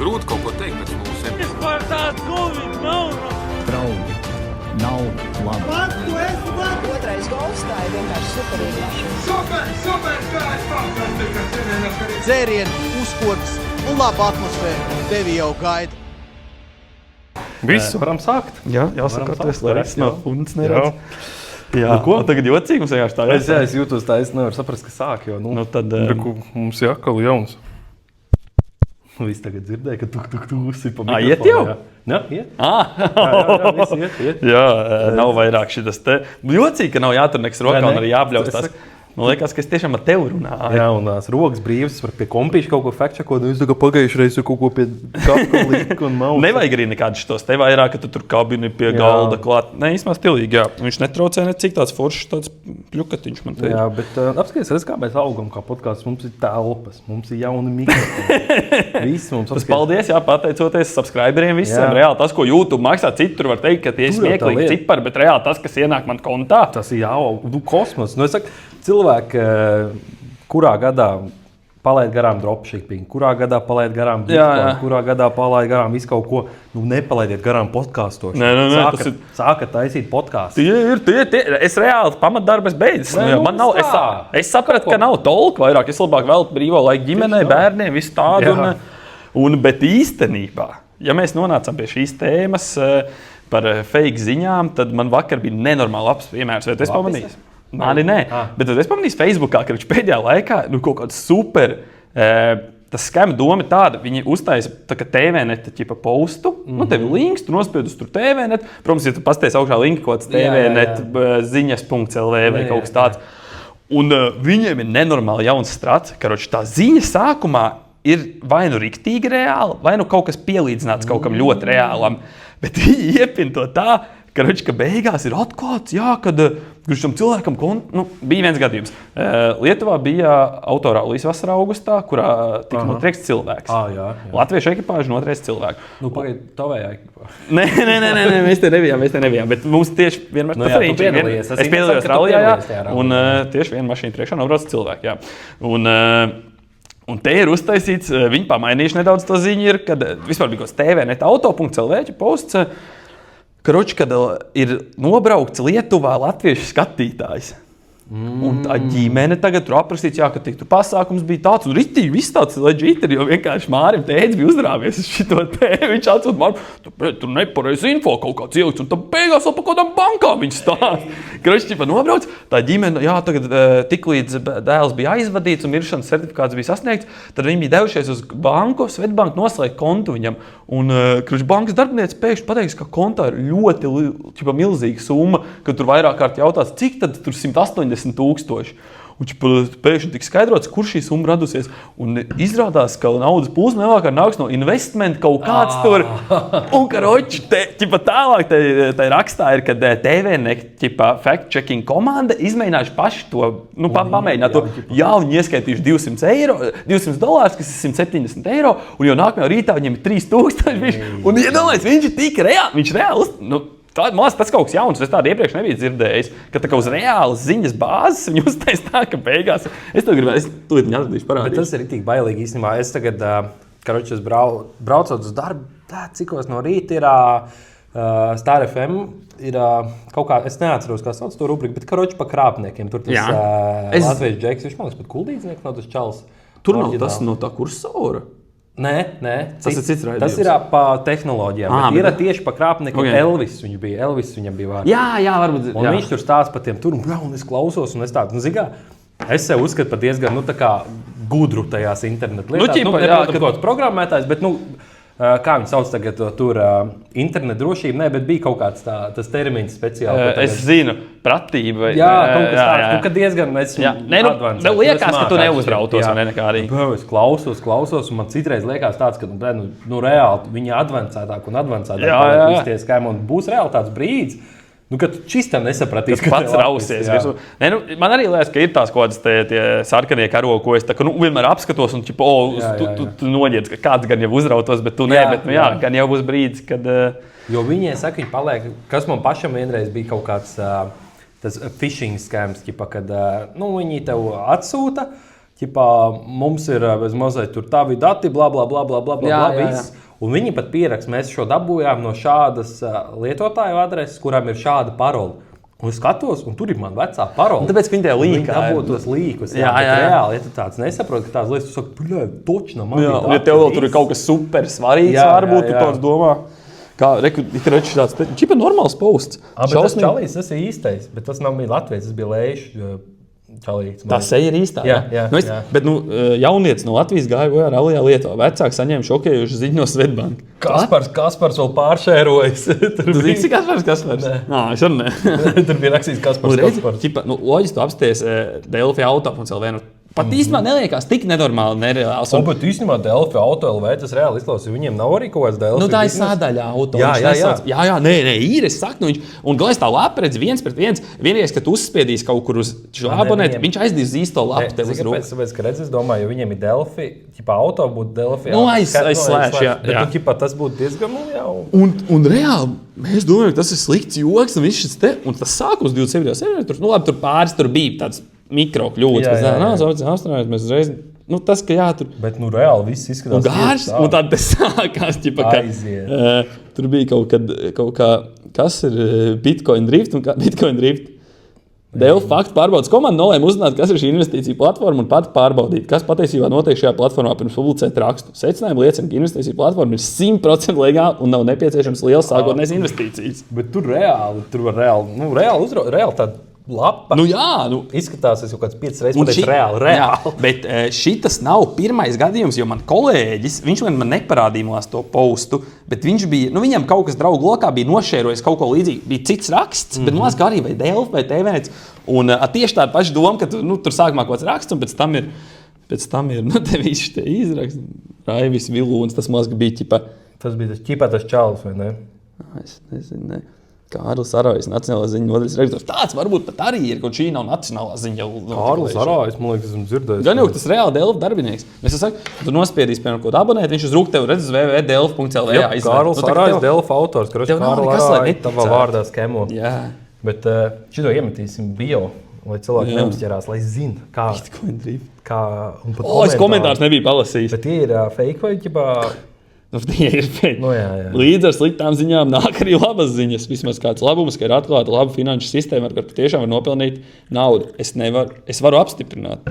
Grūti kaut ko teikt pēc mūsu Es par tādu Covid nav. Draugi, nav labi. Man, tu esi man! Otrais gols, tā ir vienkārši superīga mašīna. Super, kā es fantastika! Dzērieni, uzkodas un laba atmosfēra tevi jau gaida. Visu varam sākt. Jā, jāsakārtoties, lai viss nav funds neredz. Jā, ko? Tagad jocīgi mums vienkārši tā es jūtos tā, es nevaru saprast, ka sāk, jo, Nu, tad mums jākali jauns. Viss tagad dzirdēja, ka tu uzsi pa mikrofonu. Iet jau? Jā, iet. Jā, viss iet. Jā, nav vairāk šitas te. Jocīgi, ka nav jātur nekas rokā un arī jābļaustās. Man liekas, ka es tiešām ar tevi runāju. Jā, un tās rokas brīvas, var pie kompīša kaut ko fact-checkot, un es tagad pagājuši reizi kaut ko pie kapka liku un mausu. Nevajag arī nekādus šitos te vairāk, ka tu tur kabini pie galda klāt. Nē, īstenībā stilīgi, jā. Viņš netraucē necik tāds foršs, tāds pļukatiņš man te. Jā, bet apskaties, kā mēs augam kā podkāsts. Mums ir telpas, mums ir jauni mikrofoni. Viss mums Tas paldies, jā, pateicoties subscriberiem visiem. Reāli tas, ko YouTube maksā, citur var teikt, ka tie ir smieklīgi cipari, bet reāli tas, kas ienāk man kontā. Tas ir kosmos. Nu, es saku, cilvēki, kurā gadā palaid garām dropshipping, kurā gadā palaid garām bitcoin, kurā gadā palaid garām visu kaut ko, nepalaidiet garām podcastošu. Nē, Sākat taisīt podcastu. Tie. Es reāli pamatdarbas beidzas. Man nav, es sapratu, ka nav tolka vairāk. Es labāk veltu brīvo laiku ģimenei, bērniem, visu tādu. Bet īstenībā, ja mēs nonācam pie šīs tēmas par fake ziņām, tad man vakar bija nenormāli labs piemērs. Vai tu esi pamanījis? Mani nē, bet tad es pamanīju Facebookā, ka viņš pēdējā laikā kaut kāds super, tas skema doma tāda, viņi uztaisa tā kā TVNet postu, tev ir links, tu nospied uz tur TVNet, protams, ja tu pasties augšā linki kaut kāds TVNet ziņas.lv vai kaut kas tāds, un viņiem ir nenormāli jauns strats, ka tā ziņa sākumā ir vai nu riktīgi reāli, vai nu kaut kas pielīdzināts kaut kam ļoti reālam, bet viņi iepin to tā, ka beigās ir atklāts, kad šim cilvēkam bija viens gadījums. Lietuvā bija autorālijas vasarā augustā, kurā tika notriekts cilvēks. Jā. Latviešu ekipāžu notriekts cilvēku. Pagaid, tavējā ekipāžu. Nē, mēs te nevijām, bet mums tieši vienmēr piedalījies. Es piedalījos rallijā, un tieši viena mašīna priekšā nobrauc cilvēku, jā. Un te ir uztaisīts, viņi pamainījuši nedaudz to ziņu, kad vispār bija kaut kāds TVNet auto.lv posts, kad ir nobraukts Lietuvā latviešu skatītājs. Un tā ģimene tagad tur aprakstīts, ka tur pasākums bija tāds, un ritīgi viss tāds leģīti, jo vienkārši Mārim tēdz bija uzrāvies uz šito tēmu. Viņš atsūt Mārim, tur nepareizi info kaut kāds ielikts, un tad beigās vēl pa kādām bankām viņš stāst. Nobrauc, tā ģimene, tagad tiklīdz dēls bija aizvadīts un miršanas certifikāts bija sasniegts, tad viņi bija devušies uz banku, Svetbanku noslēgt kontu viņam. Un bankas darbinieci pēkšņi pateiks, ka kontā ir ļoti milzīga summa, kad tur vairāk kārt jautās, cik tad tur 180,000. Un pēkšņi tika skaidrots, kur šī summa radusies. Un izrādās, ka naudas plūsma lielākā nāks no investmenta kaut kāds tur. Un tālāk te rakstā ir, kad TVNet fact-checking komanda izmēģinājuši paši to, pamēģināt to. Jā, viņi ieskaitījuši $200, kas ir 170 eiro, un jau nākamajā rītā viņiem ir 3,000. Un iedomājies, viņš ir tik reāli, viņš reāli. Tas kaut kas jauns, es tādu iepriekš nebiju dzirdējis, ka tā kā uz reālas ziņas bāzes viņi uztais tā, ka beigās. Es to gribēju, tūlīt viņu atradīšu parādīšu. Bet tas ir tik bailīgi īstenībā. Es tagad, es braucot uz darbu, cikos no rīta ir Star FM, ir kaut kā, es neatceros, kā sauc to rubriku, bet pa krāpniekiem. Tur tas latviešu džeks, viņš man liekas pat kuldīdznieks nav tas čals. Tur nav tas no tā kursora. Nē. Tas ir cits raidījums. Tas ir pa tehnoloģijām. Bet ir tieši pa krāpniekiem. Okay. Elvis viņam bija vārds. Jā, varbūt. Un viņš tur stāsta par tiem tur, un es klausos, un es tādu, es sev uzskatu par diezgan, gudru tajās internetu lietās. Kaut programmētājs, bet, kā viņi sauc tagad tur internetu drošību, bet bija kaut kāds tas termins speciāli. Es zinu, pratība. Jā, kaut kas tāds. Kad diezgan mēs advancēti. Tev liekas, ka tu neuzrautos vai nekā arī. Es klausos, un man citreiz liekas tāds, ka reāli viņi advancētāk un advancētāk. Un būs reāli tāds brīdis, kad čistam nesapratīs, ka pats rausies. Man arī liekas, ka ir tās kaut kādas tie sarkanie karogi, ko es vienmēr apskatos un tu noģiedz, ka kāds gan jau uzrautos, bet tu ne, gan jau būs brīdis, kad... Jo viņi saka, viņi paliek, kas man pašam vienreiz bija kaut kāds tas phishing scams, kad viņi tev atsūta, ķipā, mums ir bez mazliet tur tavi dati, bla, bla, bla, bla, bla, bla, viss. Un viņi pat pierakst, mēs šo dabūjām no šādas lietotāju adreses, kurām ir šāda parola. Un es skatos, un tur ir man vecā parola. Tāpēc viņi tie līkā. Viņi dabū tos līkus. Jā. Reāli, ja tu tāds nesaproti, ka tās lietas, tu saki, bļai, točna man. Jā, un ja tev vēl tur ir kaut kas super svarīgs, varbūt tu tāds domā. Kā, reku tāds, čipa normāls posts. Bet tas čalīs, tas ir īstais, bet tas nav bija Latvijas, tas bija Leišu čalīts. Tā seja ir īstā. Jā. Bet jaunietis no Latvijas gāja gojā rallija Lietuvā. Vecāki saņēma šokējuši ziņu no Svetbanka. Kaspars vēl pāršērojas. Tu zini, cik Kaspars? Nā, es arī ne. Tur bija rakstīts Kaspars. Loģiski tu apsties Delfi auto.lv. Pat īstenībā neliekās tik nenormāli, nereāls. Bet īstenībā Delfi auto.lv tas reāli izklausās, viņiem nav arī kaut kāds Delfi. Tā ir sadaļā auto. Jā, nē, ir, es saku, un galvenais tā lapa redz 1-1. Vienīgais, kad tu uzspiedīs kaut kur uz šo abonētu, viņš aizdīs īsto lapu tev uz roku. Tāpēc, ka redz, es domāju, ja viņiem ir Delfi, ķipā auto būtu Delfi. Aizslēš, jā. Bet ķipā tas būtu diezgan jau. Un reāli, mēs domājam, ka tas ir slikts joks, un viss šis te, un tas sākums 27. septembrī, labi, tur pāris tur bija tāds mikrokļūdas, mēs uzreiz, tas, ka tur... Bet, reāli viss izskatās. Un gārs, un tad sākās, tur bija kaut kā, kas ir Bitcoin Drift un Bitcoin Drift. Delfi faktu pārbaudas komanda nolēma uzzināt, kas ir šī investīcija platforma un pati pārbaudīt, kas patiesībā notiek šajā platformā pirms publicēt rakstu. Secinājumi liecina, ka investīcija platforma ir 100% legāla un nav nepieciešams liels sākotnēs investīcijas. Bet tur reāli tāda lapa. Izskatās, es jau kāds 5 reizes pateicu reāli. Jā, bet šitas nav pirmais gadījums, jo man kolēģis, viņš man neparādījumās to postu, bet viņš bija, viņam kaut kas draugu lokā bija nošērojis kaut ko līdzīgi, bija cits raksts, bet man liekas, ka arī vai Delfi vai TVNets, un tieši tāda paša doma, ka tur sākumā kaut kāds raksts, un pēc tam ir, te viss te izraksts, Raivis Vilūns, tas man liekas, bija ķipa. Tas bija tas čalis, vai ne? Es nezinu, ne. Kārlis Arājs, Nacionālā ziņu nodaļas redaktors. Tāds varbūt pat arī ir, kaut šī nav nacionālā ziņa. Kārlis Arājs, man liekas, esmu dzirdējis. Gan jau, tas reāli Delfi darbinieks. Es saku, tu nospiedīsi, piemēram, kaut abonēt, viņš uz rūk tev redz uz www.delfi.lv. Kārlis Arājs, Delfi autors, ka Kārlis Arājs tavā vārdā skemo. Jā. Bet šito iemetīsim bio, lai cilvēki neuzķerās, lai zina, kā. Bitcoin Drift. Es komentārs nebija palasījis. Bet tie ir fake vai ķipā? Jā. Līdz ar sliktām ziņām nāk arī labas ziņas. Vismaz kāds labums, ka ir atklāta laba finanšu sistēma, ar kuru tiešām var nopelnīt naudu. Es varu apstiprināt.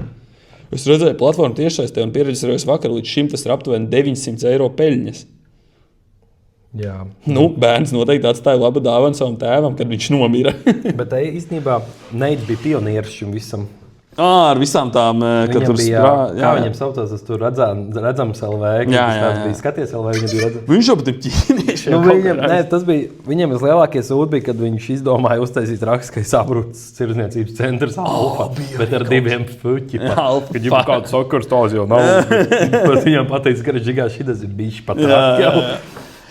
Es redzēju platformu tiešsaistē un pieregistrējos vakar, līdz šim tas ir aptuveni 900 eiro peļņas. Jā. Bērns noteikti atstāja labu dāvanu savam tēvam, kad viņš nomira. Bet īstenībā Neits bija pionieris šim visam. Ar visām tām, ka tur kā viņam saucās, tas tur redzams LV, tas bija skaties LV, viņa bija redzams. Viņš jau pat ir ķīniešiem. Viņam vislielākie sūdi bija, kad viņš izdomāja uztaisīt rakstu, ka ir sabrucis Tirdzniecības centrs Alfa, bet ar 2 fuķi. Kad jau kāds sakars tās jau nav. Bet viņam pateica, ka žigā šitas ir bišķi pat rāk jau.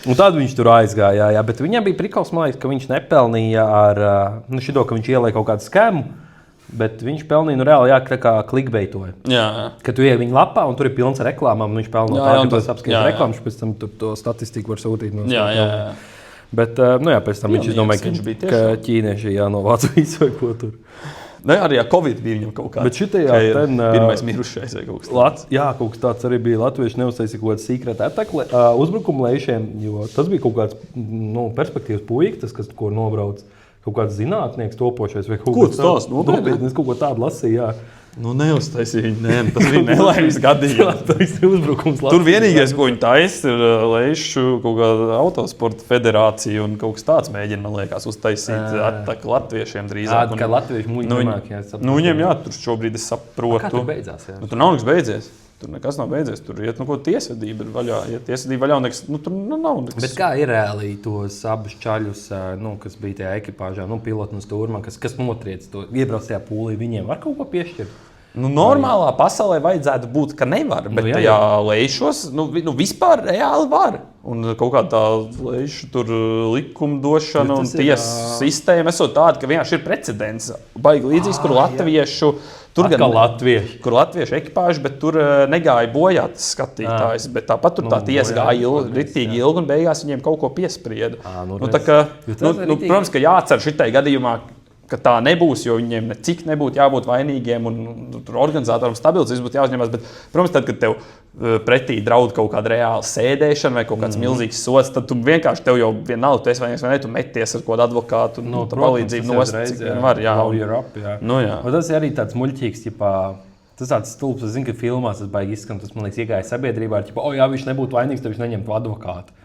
Un tad viņš tur aizgāja, bet viņam bija prikals, man liekas, ka viņš nepelnīja ar šito, ka viņš ielēja kaut kādu skēmu. Bet viņš pelnīja, reāli, tā kā klikbeitoja. Jā. Kad tu ieej viņa lapā, un tur ir pilns ar reklāmām, un viņš pelno tā, ka tu apskaties reklāmas, pēc tam to statistiku var sūtīt. Jā. Bet, pēc tam viņš izdomāja, ka ķīnieši jānovāc visu vai ko tur. Arī Covid bija viņam kaut kāds. Bet šitajā pirmais mirušais vai kaut kas tāds. Jā, kaut kas tāds arī bija. Latvieši neuztaisīja kaut kāds secret attack uzbrukumu Leišiem, jo tas bija kaut kāds perspektīvas puika, kas ko nobrauc. Kaut kāds zinātnieks topošais vai kaut kāds tāds nopietni. Es kaut ko tādu lasīju, jā. Neuztaisīja viņu, tas bija nelaimes gadījums. Tas ir uzbrukums Latvijā. Tur vienīgais, ko viņi taisa, ir Leišu kaut kāda autosporta federācija un kaut kas tāds mēģina, man liekas, uztaisīt ataku latviešiem drīzāk. Kā latvieši muļi nemāk, jā. Viņiem tur šobrīd es saprotu. Kā tur beidzās, jā? Tur nav nekas beidzies. Tur nekas nav beidzies. Tur iet tiesvedība ir vaļā. Ja tiesvedība vaļā, tur nav nekas. Bet kā ir reāli tos abus čaļus, kas bija tajā ekipāžā, pilotu un stūrmā, kas notriec to iebrauc tajā pūlī, viņiem var kaut ko piešķirt? Normālā pasaulē vajadzētu būt, ka nevar, bet tajā Leišos vispār reāli var. Un kaut kā tā Leišu tur likumdošana un tiesas sistēma esot tāda, ka vienkārši ir precedents. Baigi līdzīgs, kur latviešu kur latviešu ekipāži, bet tur negāja bojā tas skatītājs. Bet tāpat tur tā tiesa gāja ritīgi ilgi un beigās viņiem kaut ko piesprieda. Protams, ka jācer šitai gadījumā, ka tā nebūs, jo viņiem cik nebūtu jābūt vainīgiem un tur organizatoram stabilis, viss būtu jāuzņemās. Bet, protams, tad, kad tev pretī draud kaut kāda reāla sēdēšana vai kaut kāds milzīgs sots, tad tu vienkārši tev jau vienalga, tu esi vainīgs vai ne, tu meties ar kādu advokātu, tā palīdzību nost, cik vien var. Jā. Nu, jā. Un tas ir arī tāds muļķīgs, tas tāds stulbs, es zinu, ka filmās tas baigi izskan, tas, man liekas, iegāja sabiedrībā, ja viņš nebūtu vainīgs, tad viņš neņemtu advokātu.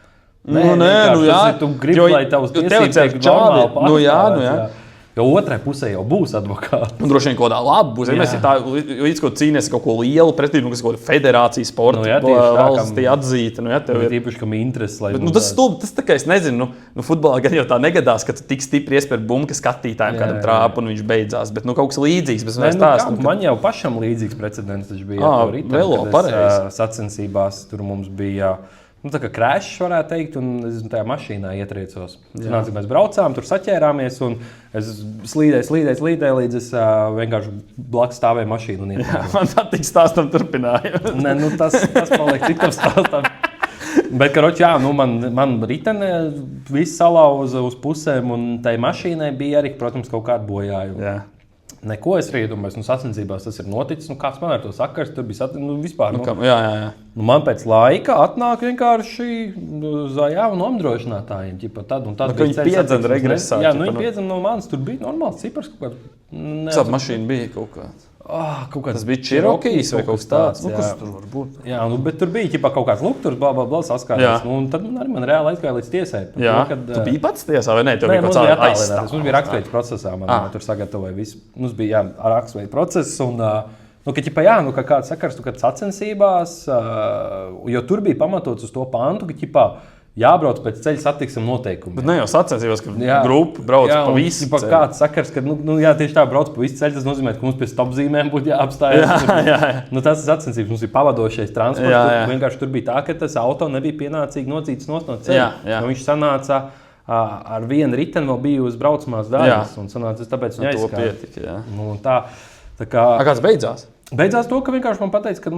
Jā. Tu gribi, lai tavs tiesības tiek normāli pārstāvēts. Jo otrai pusē jau būs advokāti. Un droši vien kaut kādā labi būs. Ja mēs tā līdz ko cīnies kaut ko lielu pretību, kas kaut kāda federācija sporta valsts tie atzīta. Tev ir īpaši, kam interesi, lai... Tas tā kā es nezinu, futbolā gan jau tā negadās, ka tu tik stipri iespēr bumka skatītājiem kādam trāpu un viņš beidzās. Bet kaut kas līdzīgs. Man jau pašam līdzīgs precedents taču bija. Velo, pareizi. Sacensībās tur mums bija... tā kā crashs, varētu teikt, un es tajā mašīnā ietriecos. Mēs braucām, tur saķērāmies, un es slīdēju, līdz es vienkārši blakus stāvēju mašīnu un ietriecos. Man patīk stāstam turpinājumu. Nē, tas paliek citam stāstam. Bet, man ritene viss salauza uz pusēm, un tai mašīnai bija arī, protams, kaut kāda bojājuma. Jā. Neko es riedomājos, sacensībās tas ir noticis, kāds man ar to sakars, tur bija vispār. Jā. Man pēc laika atnāk vienkārši un apdrošinātājiem. Tad viņi piedzena regresā. Jā, viņi piedzena no manis, tur bija normāls cipars kaut kāds. Kāda mašīna bija kaut kāds? Tas bija Cherokee vai kaut kas tāds. Kas tur var būt? Jā, bet tur bija kaut kāds lukturs, blablabla saskārās. Un tad arī man reāli aizgāja līdz tiesai. Jā, tu biji pats tiesā vai ne? Nē, mums bija aizstāvs. Mums bija rakstveids procesā, man tur sagatavoja visu. Mums bija rakstveids process un... ka kāds sakars, kad sacensībās, jo tur bija pamatots uz to pantu, ka jābrauc pēc ceļa satiksmes noteikumiem. Bet ne jau sacensībās, ka grupa brauc pa visu ceļu. Kāds sakars, ka tieši tā brauc pa visu ceļu, tas nozīmē, ka mums pie stopzīmēm būtu jāapstājas. Tas ir sacensības, mums ir pavadošais transports. Vienkārši tur bija tā, ka tas auto nebija pienācīgi nocīts no ceļa. Viņš sanāca ar vienu riteni vēl bija uz braucamās daļas. Un sanāca, tāpēc viņa aizskāra. Kāds beidzās? Beidzās to, ka vienkārši man pateica, ka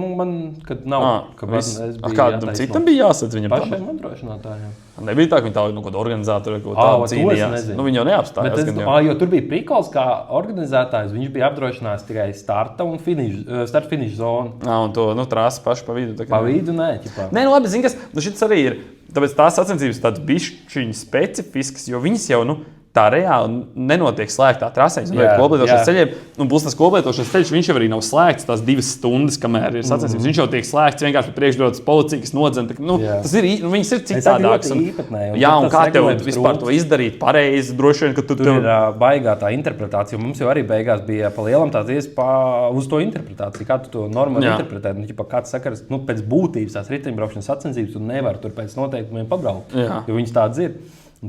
nav. Kādam citam bija jāsadz viņam? Pašiem apdrošinātājiem. Nebija tā, ka viņi tā kaut kāda organizātora kaut tādu cīnījās. Viņi jau neapstājās. Jo tur bija prikols, kā organizētājs. Viņš bija apdrošinājis tikai starta un start-finish zonu. Un to trasi paši pa vidu. Pa vidu, nē. Nē, labi, zini, kas, šis arī ir. Tāpēc tās sacensības tādas bišķiņas specifiskas, jo viņas jau, tā reāli nenotiek slēgtā trasē. Vai koplietošanas ceļiem, un plus tas koplietošanas ceļš, viņš jau arī nav slēgts tās 2 stundas, kamēr ir sacensības. Viņš jau tiek slēgts vienkārši priekšdotas policija, kas nodzena. Tas ir, viņas ir citādākas. Jā, un kā tev vispār to izdarīt pareizi, droši vien, ka tu... Tur ir baigā tā interpretācija. Mums jau arī beigās bija pa lielam tās uz to interpretāciju. Kā tu to normāli interpretē? Kāds sakars, pēc būtības tās riteņbraukšanas sacensības, un nevar tur pēc noteikumiem pabraukt, jo viņas tādas ir.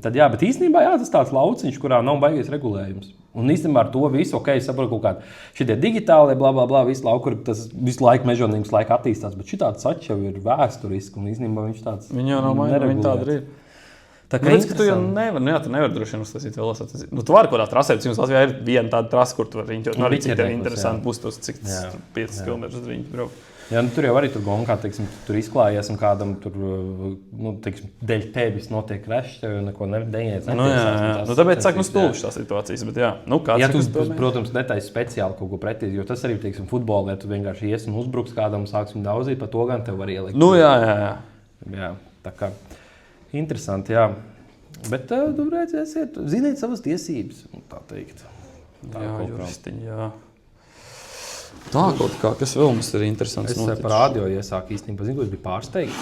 Tad, bet īstenībā tas tāds lauciņš, kurā nav baigies regulējums. Un īstenībā ar to visu, es saprotu, kaut kādi šitie digitālie, blablabla, visu lauku, tas visu laiku mežonības laika attīstās, bet šitāds sačs jau ir vēsturiski, un īstenībā viņš tāds viņi jau nav maini, viņi tāda ir. Tā kā redz, ka tu jau nevar droši vien uztaisīt vēl sacensības. Tu vari kaut kādā trasē, bet jums Latvijā ir viena tāda trasa, kur tu vari riņķot. Arī cik tev interesanti būs tos, cik 5 km riņķi braukt. Jā, tur jau arī tur gonkā, tur izklājies un kādam tur, dēļ tevis notiek crashs, tev neko neiet. Tāpēc saka, stulbs tās situācijas, bet jā. Ja tu, protams, netaisi speciāli kaut ko pretī, jo tas arī, futbolā, ja tu vienkārši ies un uzbruks kādam, sāksim daudzīt, pa to gan tev var ielikt. Jā, tā kā interesanti, jā. Bet tu redzēsiet, ziniet savas tiesības, tā teikt. Jā, juristiņi, jā. Tā kaut kā, kas vēl mums ir interesants noticis? Es par radio iesāku īstenībā, zinu, es biju pārsteigts.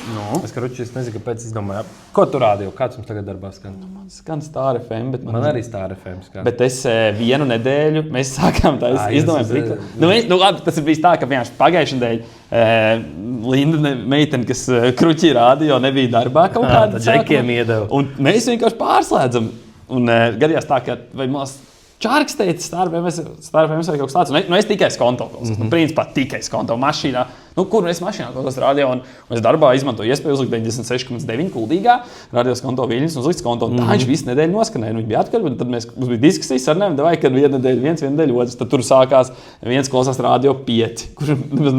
Es nezinu, kāpēc es domāju, ko tu radio, kāds mums tagad darbā skan? Man skan Star FM, bet man arī Star FM skan. Bet es vienu nedēļu, mēs sākām tā, es izdomāju, tas ir bijis tā, ka vienkārši pagājušajā nedēļā Linda meitene, kas kruķī radio, nebija darbā kaut kādā. Tā džekiem iedeva. Un mēs vienkārši pārslēdzam. Un gadījās tā, ka vai mums Čārks teica, Star FM vai kaut kas tāds. Es tikai skonto. Principā tikai skonto mašīnā. Kur es mašīnā klausos radio, un es darbā izmantoju iespēju uzlikt 96,9 kuldīgā, radios konto Viļņus un uzlikt konto, un tā viņš visu nedēļu noskanēja. Viņi bija atkarīgi, un tad mums bija diskusijas ar neviem, vai, kad viena nedēļa viens, viena nedēļa otrs, tad tur sākās viens klausās radio 5, kur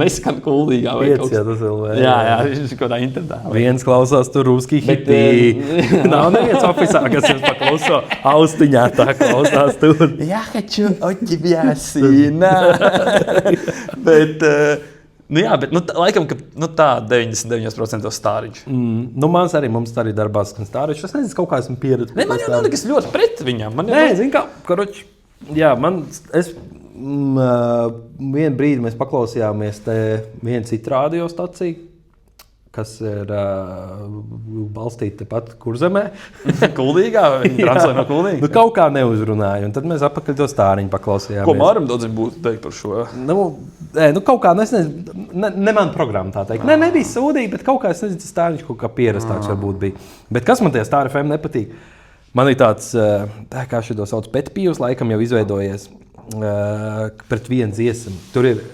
neskan kuldīgā. 5, jā, tas vēl vēl. Jā, viņš ir kaut kā internetā. Viens klausās tur ruski hitī. Nav neviens oficā, kas jums paklauso austiņā, tā klausās tur. Я хочу от тебя сына. Bet, laikam, ka tā 99% stāriņš. Mans arī, mums tā arī darbās skan stāriņš. Es nezinu, kaut kā esmu pieredzējis. Ne, man jau nav nekas ļoti pret viņam. Nē, zinu kā, karoči. Jā, vienu brīdi mēs paklausījāmies te vienu citu radiostaciju, kas ir balstīta tepat Kurzemē. Kuldīgā? Viņi translē no Kuldīga? Kaut kā neuzrunāja, un tad mēs apakaļ to stāriņu paklausījāmies. Ko Māram daudziem būtu teikt par šo? Kaut kā, es nezinu, ne man programma tā teikt. Nebija sūdīgi, bet kaut kā, es nezinu, tas stāriņš kaut kā pierastāks varbūt bija. Bet kas man tie Star FM nepatīk? Man ir tāds, tā kā šito sauc Petpīvs, laikam jau izveidojies pret vienu dziesmu. Tur ir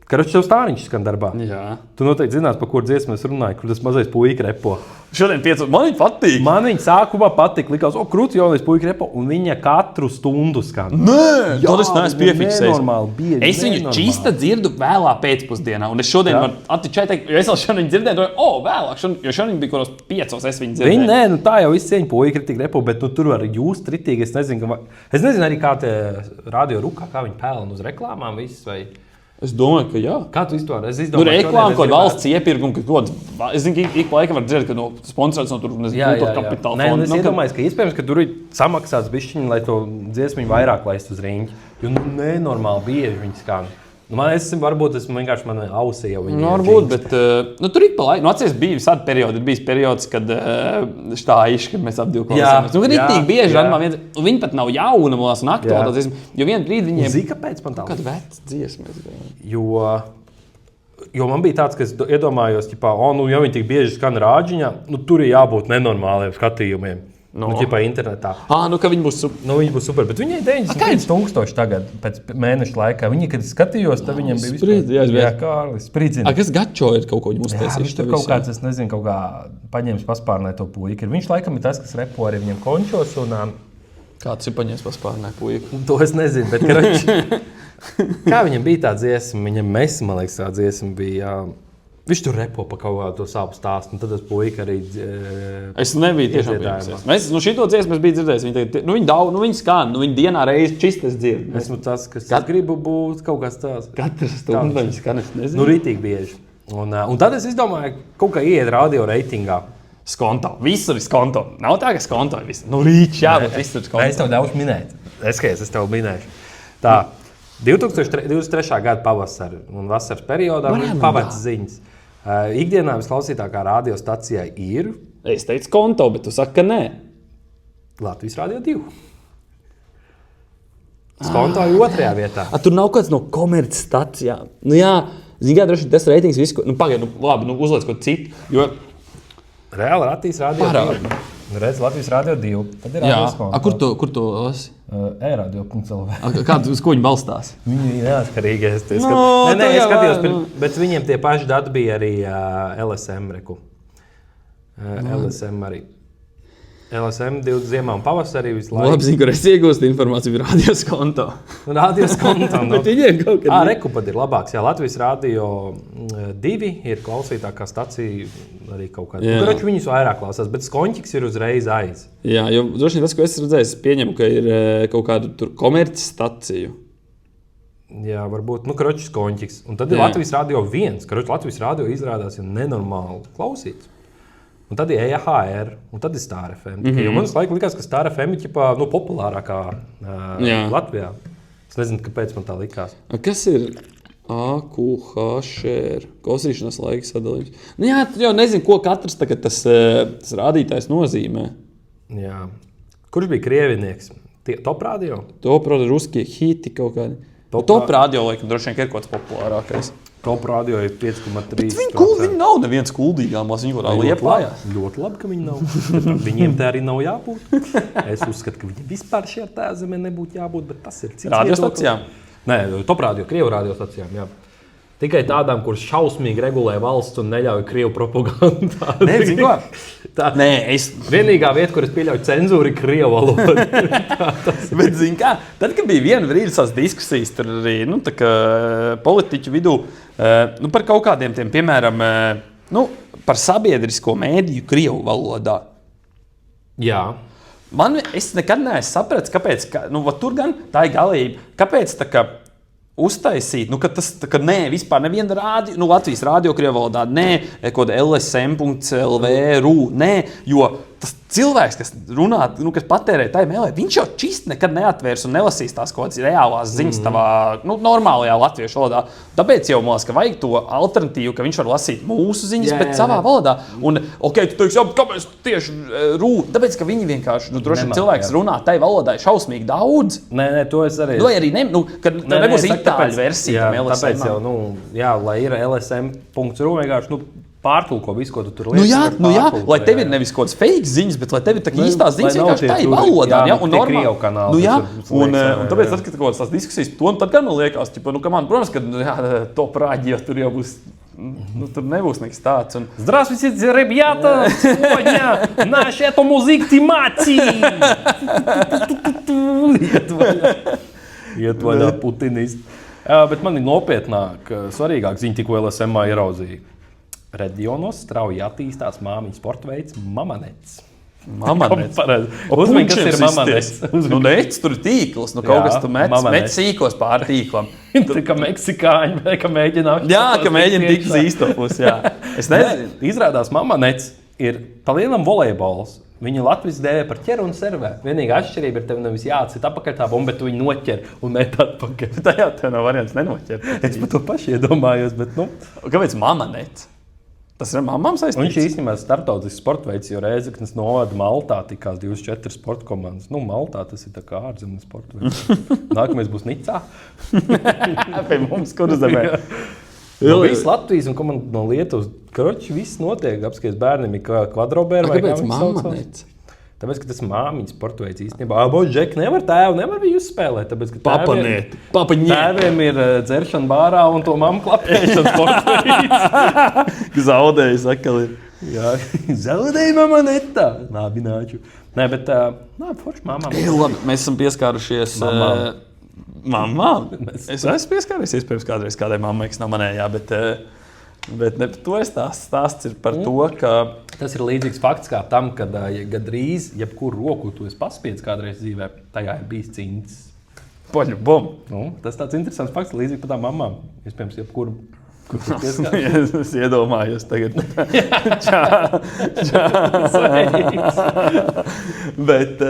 Karoči, tev stāriņš skan darbā. Jā. Tu noteikti zinās, par kur dziesmu es runāju, kur tas mazais puika repo. Šodien 5. Man viņa patīk. Man viņa sākumā patīk, likās, krūts jaunais puika repo, un viņa katru stundu skan. Nē, jā, tas neesmu piefiksējis. Bieži, es viņu čista dzirdu vēlā pēcpusdienā, un es šodien varu attičēt teikt, jo es vēl šodien dzirdēju, vēlāk, jo šodien bija kuros 5, es viņu dzirdēju. Viņa, tā jau viss cieņa puika ir tik repo, bet tur var just ritīgi, es nezinu arī kā te radio rukā, kā viņi pēlina uz reklāmām viss, vai... Es domāju, ka jā. Kā tu izdomāji? Es izdomāju, reklāma, kaut valsts iepirkumu, es zinu, ka ik pa laikam var dzirdēt, ka sponsorēts no tur, jā. kapitāla fonda. Es iedomājos, ka iespējams, ka tur ir samaksāts bišķiņi, lai to dziesmiņu vairāk laist uz riņķi. Jo nenormāli bieži viņi skan. Varbūt esmu vienkārši manā ausī jau viņa. Varbūt, bet tur ik pa laikam. Atceries, bija visādi periodi. Ir bijis periods, kad štāiši, kad mēs ap divu klausāmies. Ritīgi bieži radmā viens. Viņi pat nav jauna mūs un aktuāli. Jo vienu brīdi viņiem... Zini, kāpēc man tā? Kāda veca dziesmas. Jo man bija tāds, ka es iedomājos, ja viņi tik bieži skan rāģiņā, tur ir jābūt nenormāliem skatījumiem. Internetā. Ka viņi būs super. Viņi būs super, bet viņai 91,000 tagad, pēc mēneša laikā. Viņi, kad skatījos, tad viņiem bija vispār... Jā, Kārlis, spridzina. Kas Gačo ir kaut ko viņu uztaisījis? Viņš tur kaut kāds, es nezinu, kaut kā paņēmis paspārnē to puiku. Viņš laikam ir tas, kas repo arī viņam končos un... Kāds ir paņēmis paspārnē puiku? To es nezinu, bet kā viņam bija tā dziesma? Viņam Messi, man liekas, tā dziesma bija... Viņš tur repo pa kaut kādu to savu stāstu, un tad tas puika arī... Es nebiju tiešām pieņemsies. Mēs šito dziesmu biju dzirdējis. Viņi skan, viņi dienā reizi čistas dzird. Esmu tas, kas gribu būt kaut kāds tās. Katrs stundu viņi skan, es nezinu. Ritīgi bieži. Un tad es izdomāju, kaut kā ieiet radio reitingā. Skonto. Visur ir skonto. Nav tā, ka skonto ir visur. Rīč, jā, bet visur ir skonto. Es tev ļaušu minēt. Es tev minēšu. Tā, 2023. gada pavasara un vasaras periodā pavats ziņas. Ikdienā visklausītākā radiostacijā ir... Es teicu konto, bet tu saki, ka nē. Latvijas Radio 2. Skonto ir 2. vietā. Tur nav kāds no komerces stacijām. Jā, zini kā, droši tas reitings visu... Pagaid, labi, uzliec kaut citu, jo... Reāli Latvijas Radio 2. Redz, Latvijas Radio 2. Tad ir Skonto. Kur tu esi? E-radio.lv. Uz ko viņi balstās? Viņi ir neatkarīgi. Es skatījos, bet viņiem tie paši dati bija arī LSM reku. LSM arī. LSM 2 ziemā un pavasarī visu laiku. Labi, zinu, kur es iegūstu informāciju, bija radios konto. Radios konto. Bet viņiem kaut kad... Reku pat ir labāks. Jā, Latvijas Radio 2 ir klausītākā stacija arī kaut kādā. Karoči viņus vairāk klausās, bet Skonķiks ir uzreiz aiz. Jā, jo droši vien tas, ko es redzēju, es pieņemu, ka ir kaut kādu tur komerces staciju. Jā, varbūt. Karoči Skonķiks. Un tad ir Latvijas Radio 1. Karoči Latvijas Radio izrādās jau nenormāli klausīts. Un tad ir EHR, un tad ir Star FM. Jo man uz laiku likās, ka Star FM ir populārākā Latvijā. Es nezinu, kāpēc man tā likās. Kas ir AQHR? Klausīšanās laika sadalījums. Jā, tu jau nezinu, ko katrs tagad tas rādītājs nozīmē. Jā. Kurš bija krievinieks? Top radio? Top radio, ruskie hiti kaut kādi. Top radio, laikam, droši vien ir kaut kāds populārākais. Top radio ir 5,3. Bet viņi nav neviens kuldīgām, viņi var liepājās. Ļoti labi, ka viņi nav. Viņiem tā arī nav jābūt. Es uzskatu, ka viņiem vispār šajā tēzemē nebūtu jābūt, bet tas ir cits radiostacijām? Nē, top radio, Krievu radiostacijām, jā. Tikai tādām, kuras šausmīgi regulē valsts un neļauj krievu propagandu. Nē, zini ko? Nē, Vienīgā vieta, kur es pieļauju cenzūru, ir krievu valoda. Bet, zini kā, tad, kad bija viena brīdi tās diskusijas, tur arī politiķu vidū, par kaut kādiem tiem, piemēram, par sabiedrisko mēdīju krievu valodā. Jā. Es nekad neesmu sapratis, kāpēc, tur gan tā ir galība, kāpēc tā kā uztaisīt, ka tas nē, vispār neviena rādio, Latvijas rādio krievu valodā, nē, kaut kāda lsm.lv, nē, jo tas cilvēks, kas runā, kas patērē tai mēlē, viņš jau čist nekad neatvērs un nelasīs tās kaut kādas reālās ziņas tavā, normālajā latviešu valodā. Tāpēc jau, man liekas, ka vajag to alternatīvu, ka viņš var lasīt mūsu ziņas, bet savā valodā. Un, tu teiksi, kāpēc tieši tāpēc, ka viņi vienkārši, droši vien cilvēks runā tai valodai šausmīgi daudz. Nē, to es arī. Vai arī kad nebūs itāļu versija, tam LSM. Tāpēc jau, lai ir lsm.ru vienkārši, pārtulko visu, ko tu tur liekas. Jā, lai tev ir nevis kaut kāds fake ziņas, bet lai tev ir tā īstās ziņas vienkārši tā valodā. Jā, un normāli. Un tāpēc, kad kaut kādas tās diskusijas, tad gan man liekas, protams, ka to prāģi, jo tur jau būs, tur nebūs nekas tāds. Здравствуйте, ребята! Сегодня наш эту музык тематии! Iet vaļā Putinisti. Bet man ir nopietnāk, svarīgāk ziņa, tikko LSM ieraudzīja. Reģionos strauji attīstās māmiņu sporta veids Mamanets. Mamanets? Uzmini, kas ir Mamanets. Nec, tur ir tīkls, kaut kas tu met sīkos pār tīklam. Tā kā meksikāņi, ka mēģina... Jā, ka mēģina tikt uz īsto pusi, jā. Es nezinu. Izrādās Mamanets ir palielam volejbols. Viņu Latvijas dēvē par ķer un servē. Vienīgā atšķirība ir tev nevis jāatcīt apakaļ tā bumba, bet tu viņu noķer un met atpakaļ. Tā jau tev nav variants nenoķer. Es par to paši iedomājos, bet Kāpēc Mamanets? Tas ir mamām saistīts? Viņš īstenībā starptautisks sporta veids, jo Rēzeknes novada Maltā tikās 24 sporta komandas. Maltā tas ir tā kā ārzemju sporta veids. Nākamais būs Nicā. Pie mums, kur uzemē. Viss Latvijas un komanda no Lietuvas. Karoči, viss notiek. Apskaties bērniem ir kvadrobēri. Kāpēc Mamanets? Tāpēc, ka tas māmiņas sporta veids īstenībā. Džeki nevar tēvu, nevar viņu uzspēlēt. Tāpēc, ka tēviem ir dzeršana bārā un to mammu klapēšana sporta veids. Zaudējis atkal ir. Jā, zaudēja Mamanetā. Labi, nāču. Nē, bet forši mamām. Labi, mēs esam pieskārušies... Mamām? Es esmu pieskārušies iespējams kādreiz kādai mammai, kas nav manējā, bet ne par to stāsts ir par to, ka... Tas ir līdzīgs fakts kā tam, kad gandrīz jebkuru roku tu esi paspiedz kādreiz dzīvē, tajā ir bijis cintis. Poļu-bom. Tas tāds interesants fakts, līdzīgi par tām mamām. Iespējams, jebkuru... Es iedomājos tagad. Bet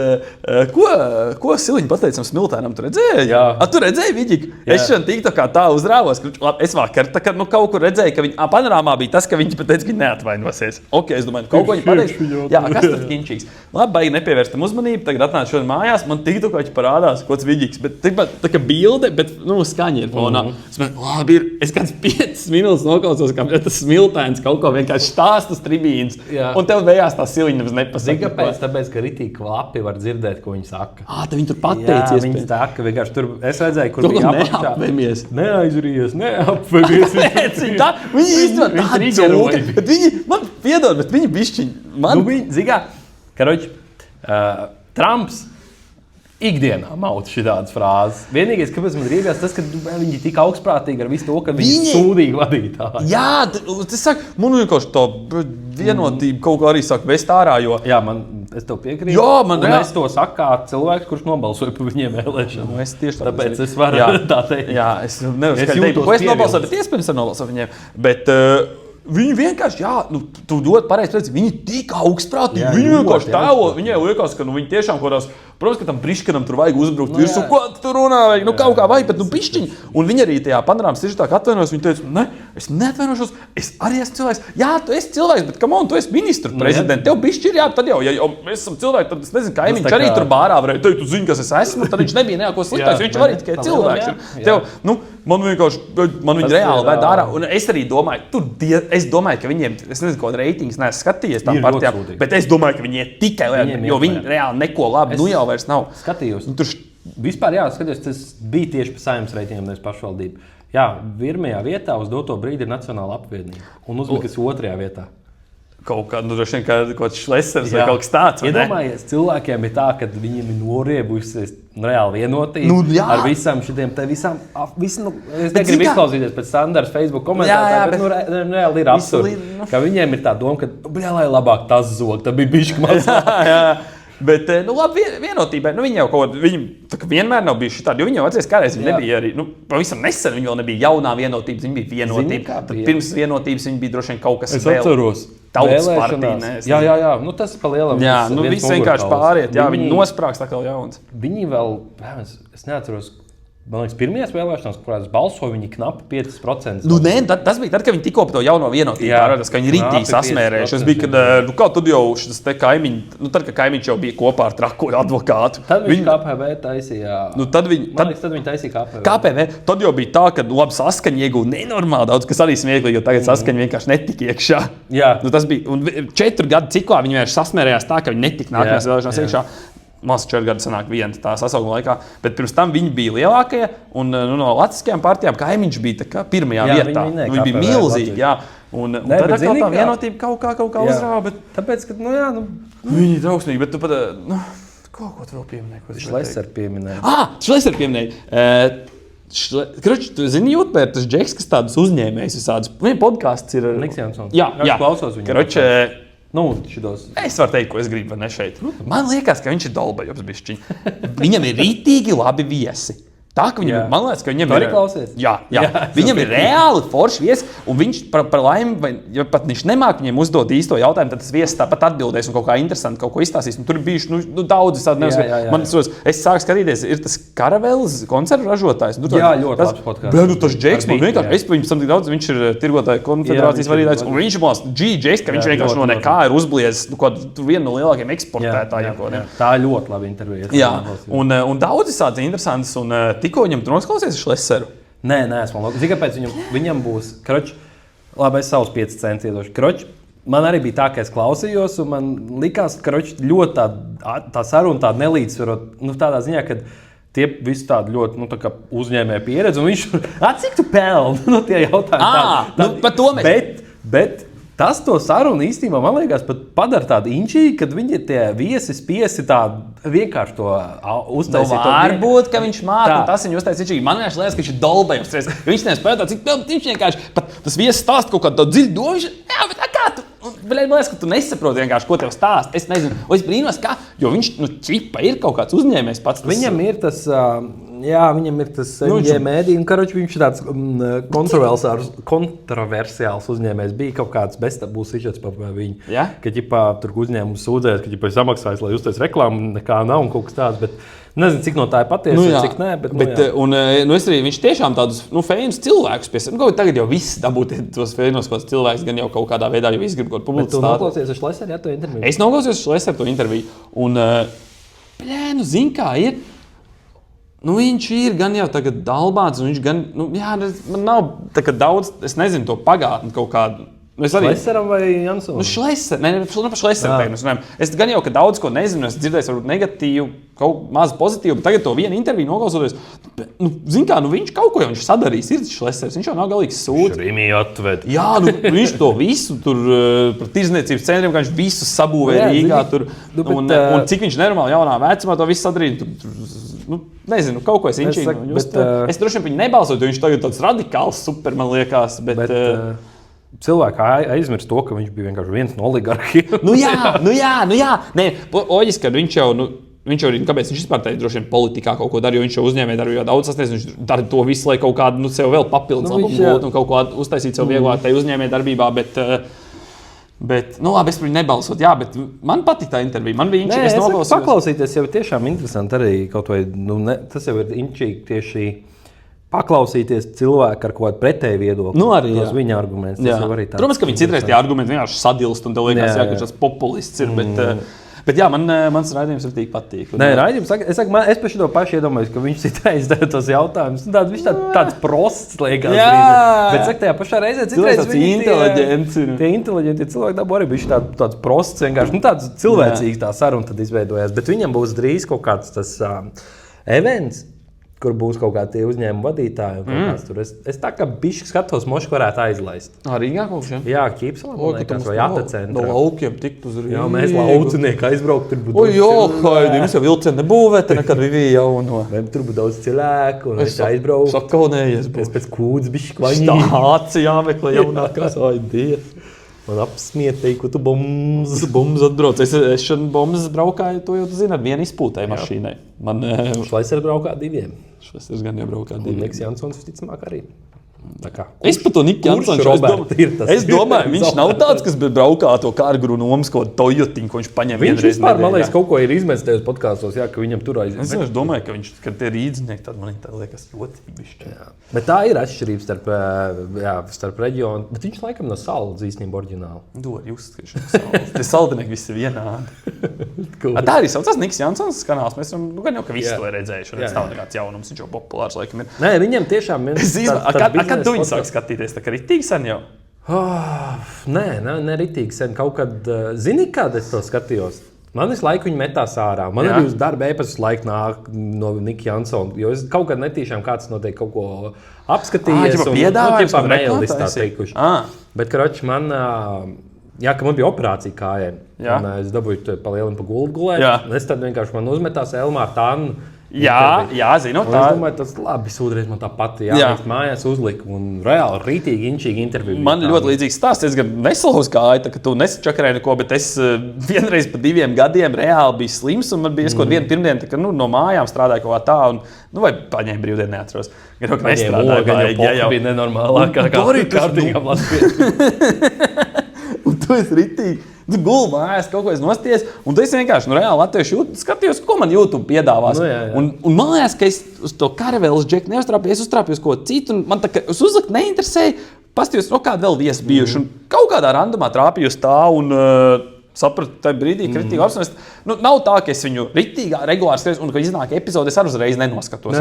ko Siliņa pateicam Smiltēnam? Tu redzēji? Jā. Tu redzēji Viģiku? Es šodien tikto kā tā uzrāvos. Es vakar kaut kur redzēju, ka viņa panorāmā bija tas, ka viņi pateica, ka viņi neatvainosies. Es domāju, kaut ko viņi pateica. Jā, kas tad ginčīgs? Labi, baigi nepievērstam uzmanību. Tagad atnāc šodien mājās, man tikto kā viņš parādās, kods Viģiks. Bet tā kā bilde, bet skaņa ir fonā. Labi, es kāds 5 minūtes noklausos, kā tas Smiltēns kaut ko vienkārši stāsta tribīnas. Un tev vējās tā Siliņa nemaz nepasaka. Kāpēc? Tāpēc, ka ritīgi klapi var dzirdēt, ko viņi saka. Tad viņi tur pateicies. Jā, viņi saka, vienkārši tur es redzēju, kur viņi neapvemies. Neaizrījies, neapvemies. Viņi īstenībā tā dzūka. Bet viņi, man piedod, bet viņi bišķiņi. Zigā, karoči, Trumps ikdienā mauta šitādas frāzes. Vienīgais, kāpēc man riebjās, tas, ka viņi tik augstprātīgi ar visu to, ka viņi sūdīgi vadītāji. Jā, tas saka, man vienkārši tā vienotība kaut kā arī saka vest ārā, jo... Jā, es tev piekrītu. Jā, es to saku kā cilvēks, kurš nobalsoja par viņiem vēlēšanu. Es tieši tāpēc es varu tā teikt. Jā, es nevaru skaidri teikt, ko es nobalsoju, bet iespējams var nobalsot viņiem. Bet... Viņi vienkārši, tu dod pareizi pēc, viņi tik augstprātīgi, viņi vienkārši tēlo, viņai liekas, ka viņi tiešām kodās, protams, ka tam priškanam tur vajag uzbrukt virsū, ko tu tur runā, kaut kā vajag, bet pišķiņi. Un viņi arī tajā panorāmas tieši tā kā atvainojas, viņi teica, ne, es neatvainošos, es arī esmu cilvēks. Jā, tu esi cilvēks, bet come on, tu esi ministru prezidents, tev pišķi ir, tad jau, ja mēs esam cilvēki, tad es nezinu, kaimiņš arī tur bārā varēja teikt, tu zini, kas es esmu, tad viņš nebija neko sliktāks, viņš arī tikai cilvēks. Man vienkārši, man viņi reāli vēd ārā, un es arī domāju, es domāju, ka viņiem, es nezinu, kāda reitingas neesmu skatījies tām partijām, bet es domāju, ka viņi ir tikai lieti, jo viņi reāli neko labi, jau vairs nav. Skatījos. Vispār skatījos, tas bija tieši pa Saeimas reitingiem, nevis pašvaldību. Jā, pirmajā vietā uz doto brīdi ir Nacionāla apvienība. Un uzlikas otrajā vietā. Kaut kā, droši vien, kaut kāds šlesers vai kaut kas tāds. Iedomājies, cilvēkiem ir tā, ka viņiem ir noriebusies reāli vienotība ar visām šitiem te visām. Es negribu izklausīties pēc standarta Facebook komentētājiem, bet reāli ir absurdi. Ka viņiem ir tā doma, ka, lai labāk tas zog, tā bija bišķi mazāk. Bet, labi, vienotībai, viņi jau kaut kā, vienmēr nav bijuši tādi, jo viņi jau atceries kādreiz, viņi nebija arī, pavisam nesen viņi vēl nebija jaunā vienotības, viņi bija vienotība. Tad pirms vienotības viņi bija droši vien kaut kas vēl. Es atceros. Tautas partija. Jā, tas pa lielam. Jā, viss vienkārši pāriet, viņi nosprāks tā kā jauns. Viņi vēl, es neatceros, man liekas, pirmajās vēlēšanās, kurās balsoja, viņi knapi 5%. Tas bija tad, kad viņi tikko par to jauno vienotību pārādās, ka viņi rītīgi sasmērējuši. Tas bija, kad, kā tad jau šis te kaimiņi, tad, kad kaimiņš jau bija kopā ar trako advokātu. Tad viņi KPV taisīja. Tad viņi taisīja KPV. KPV, tad jau bija tā, ka labi saskaņa iegūta nenormāli daudz, kas arī smieklīgi, jo tagad saskaņa vienkārši netika iekšā. Jā. Tas bija, un 4 gadu ciklā viņi vienkārši sasmērējās tā, ka viņi netika nākamajās vēlēšanās iekšā. Mums 4 gadi sanāk viena tā sasauguma laikā, bet pirms tam viņi bija lielākie, un no latviskajām partijām kaimiņš bija tā kā pirmajā vietā. Viņi bija milzīgi, jā. Un tad atkal tā vienotība kaut kā uzrāva, bet... Tāpēc, ka, Viņi ir drausmīgi, bet tu pat, ko tu vēl pieminēji? Šleser pieminēja. Šleser pieminēja. Kroči, tu zini, YouTubē tas Džeks, kas tādus uzņēmējus visādus. Viņa podcasts ir... Niks Jansons. Jā. Klausos viņu. Kroči, es varu teikt, ko es gribu, vai ne šeit. Man liekas, ka viņš ir dolbajobs bišķiņ. Viņam ir rītīgi labi viesi. Tā, ka viņam, man liekas, ka viņam ir... Klausies? Jā. Viņam ir reāli forši viesi, un viņš par laimi, vai ja pat viņš nemāk viņiem uzdot īsto jautājumu, tad tas viesis tāpat atbildēs un kaut kā interesanti kaut ko izstāstīs. Tur ir bijuši daudz visādi neuzskatīt. Man es sāku skatīties, ir tas Karavels koncertu ražotājs. Jā, ļoti labs podcasts. Bet tas Džeks man vienkārši, es pa viņam tik daudz, viņš ir tirgotāju konfederācijas vadītājs, un viņš ir Džeks, ka viņš vienkārši no nekā ir uzbliezis, tur viena no lielākajiem eksportētājiem. Tā ir ļoti laba intervija. Jā, un daudz visādi interesants, un tikko viņam tur noklausīsies Šleseru? Nē, esmu lūk. Zini, kāpēc viņam būs, labi, es savus 5 centus iedošu. Man arī bija tā, ka es klausījos, un man likās, ļoti tā saruna tāda nelīdzsvarot, tādā ziņā, ka tie visi tādi ļoti, tā kā uzņēmē pieredzi, un viņš, cik tu pelni? Tie jautājumi par to mēs. Bet tas to sarunu īstenībā, man liekas, pat padara tādu inčīgi, kad viņi tie viesi spiesi tādu vienkārši to uztaisīt. Varbūt, ka viņš māca, un tas viņu uztaisīt inčīgi. Man vienkārši liekas, ka viņš ir dolbajums. Viņš nespēja tā, cik viņš vienkārši, pat tas viesis stāst kaut kādu dziļu domu, jā, bet kā tu? Man liekas, ka tu nesaproti vienkārši, ko tev stāst. Es nezinu, es brīnos, kā, jo viņš, čipa ir kaut kāds uzņēmējs pats. Viņam ir tas... viņam ir tas mēdī, un viņš ir tāds kontroversiāls uzņēmējs. Bija kaut kāds beztabūs sižets par viņu. Ja? Ka tur uzņēmums sūdzēs, ka samaksājas, lai uztais reklāmu, nekā nav un kaut kas tāds. Bet nezinu, cik no tā ir patiesa, cik nē. Es arī, viņš tiešām tādus famous cilvēkus piesaistīt. Tagad jau viss dabūt tos famous cilvēkus, gan jau kaut kādā veidā jau izgrib kaut publicitāti. Bet tu noklausies ar Šleseru, to interviju? Es noklausījos ar Šleseru to interviju. Un, zin kā ir, viņš ir gan jau tagad dalbāts, un viņš gan, man nav tā kā daudz, es nezinu to pagātni kaut kādu. Šleseram vai Jansonam? Par Šleseru. Es gan jau, ka daudz ko nezinu, es dzirdēju varbūt negatīvu, kaut maz pozitīvu, bet tagad to vienu interviju noklausoties, zin kā, viņš kaut ko jau viņš sadarījis, ir Šlesers, viņš jau nav galīgs sūds. Šrimī atved. Jā, viņš to visu tur par tirzniecības centriem, kā viņš visus sabūvēja Rīgā tur, un cik viņš nenormāli jaunā vecumā to visu sadarīja. Nezinu, kaut ko es inčīnu. Es droši vien viņu nebalsoju, jo viņš tagad tāds radikāls super, man liekas, bet cilvēki aizmirst to, ka viņš bija vienkārši viens no oligarhiem. Jā. Nē, loģiski, ka viņš jau, kāpēc viņš vispār teica, droši vien politikā kaut ko dara, jo viņš jau uzņēmē darbībā daudz sasniedz, viņš dara to visu, lai kaut kādu, sev vēl papildus labumu būtu un kaut ko uztaisīt sev vieglāk tai uzņēmē darbībā, bet, labi, es par viņu nebalsot, jā, bet man patīk tā intervija, man bija inčīgi, es noklausījos. Paklausīties jau tiešām interesanti arī kaut vai, tas jau ir inčīgi tieši paklausīties cilvēku ar kaut kādu pretēju viedokli. Arī viņa arguments. Protams, ka viņi citreiz tie argumenti vienkārši sadilst un tev liekas, ka tas populists ir, bet jā, mans raidījums ir tik patīk. Nē, raidījums, es par šito pašu iedomājos, ka viņš citreiz dara tos jautājumus. Viņš tāds prosts liekas. Bet saka, tajā pašā reizē citreiz tie inteliģenti cilvēki dabū arī viņš tāds prosts, vienkārši tāds cilvēcīgs tā saruna tad izveidojās. Bet viņam būs drīz kaut kāds tas events, kur būs kaut kādi uzņēmuma vadītāji. Es tā kā bišķi skatos, moši varētu aizlaist. Rīgā kaut kas, Jā, Ķīpsalā, man liekas, vai Atacentrā. No laukiem tikt uz Rīgu. Jā, mēs laucinieki aizbraukt, tur būtu Haidi, mums jau vilcieni nebūvēta, nekad bija jauno. Tur būtu daudz cilvēku, un es aizbraukt. Sakaunējies. Es pēc kūdas bišķi kvaņī. Stācija jāmeklē jaunākās, Dievs. Man apsmietēji, ko tu bombs. Bombs atbrauc. Es šodien bombs braukāju, to jau tu zini, ar vienu izpūtēju mašīnai. Šlaisers braukā 2. Šlaisers gan jau braukā 2. Un Niks Jansons visticamāk arī. Es par to Niku Jansonu es domāju, viņš nav tāds, kas braukā to kārguru nomas kaut Toyotiņu, ko viņš paņem vienreiz nedēļā. Viņš vispār, man liekas, kaut ko ir izmetis tajos podkāstos, ka viņam tur aizies. Es domāju, ka tie rīdznieki, tad man tā liekas jocīgi. Bet tā ir atšķirība starp reģionu. Bet viņš laikam no Saldas īstenībā oriģināli. Dod, jūs skatīšanās Saldas. Tie saldinieki visi ir vienādi. Tā arī saucās Niks Jansons kanāls. Mēs varam, gan jau, ka visi to ir redzējuši. Tas nav nekāds jaunums, viņš jau populārs laikam ir. Nē, viņam tiešām Kad tu viņu sāki skatīties, tā kā ritīgi sen jau? Nē, ritīgi sen. Kaut kad, zini, kad es to skatījos? Man visu laiku viņi metās ārā. Man arī uz darba e-pastus laiku nāk no Nika Jansona. Jo es kaut kad netīšām kāds noteikti kaut ko apskatījies. Piedāvājums un mail-listā teikuši. Bet, karoči, man bija operācija kājiem. Es dabūju pa lielam pa gulēt. Es tad vienkārši man uzmetās Elmāra Tānu. Jā, zinu. Es domāju, tas labi sūdreiz man tā pati mājās uzlika un reāli rītīgi, inčīgi interviju. Man ļoti līdzīgs stāsts. Es gan nesalauzu kāju, ka tu nesačakarēji neko, bet es vienreiz pa 2 gadiem reāli biju slims un man bija kaut vienu pirmdienu, ka no mājām strādāju kaut kā tā un, vai paņēmu brīvdienu, neatceros. Gan jau nestrādāju. Jau bija nenormālākā kārtīgām Latvijā. Un tu esi ritīgi. Tu gulēji mājās, kaut ko es nostiesu, un tu esi vienkārši reāli latviešu skatījos, ko man YouTube piedāvās. Un mājās, ka es uz to karavēles džeku neuztrāpījos, es uztrāpījos ko citu, un man tā kā uz uzlikt neinteresēja, pastījos, kāda vēl viesi bijuši, un kaut kādā randumā trāpījos tā, un sapratu tajā brīdī, kritīgi apspriest. Nav tā, ka es viņu ritīgā, regulāri skatos, un, kad iznāk epizode, es arī uzreiz nenoskatos.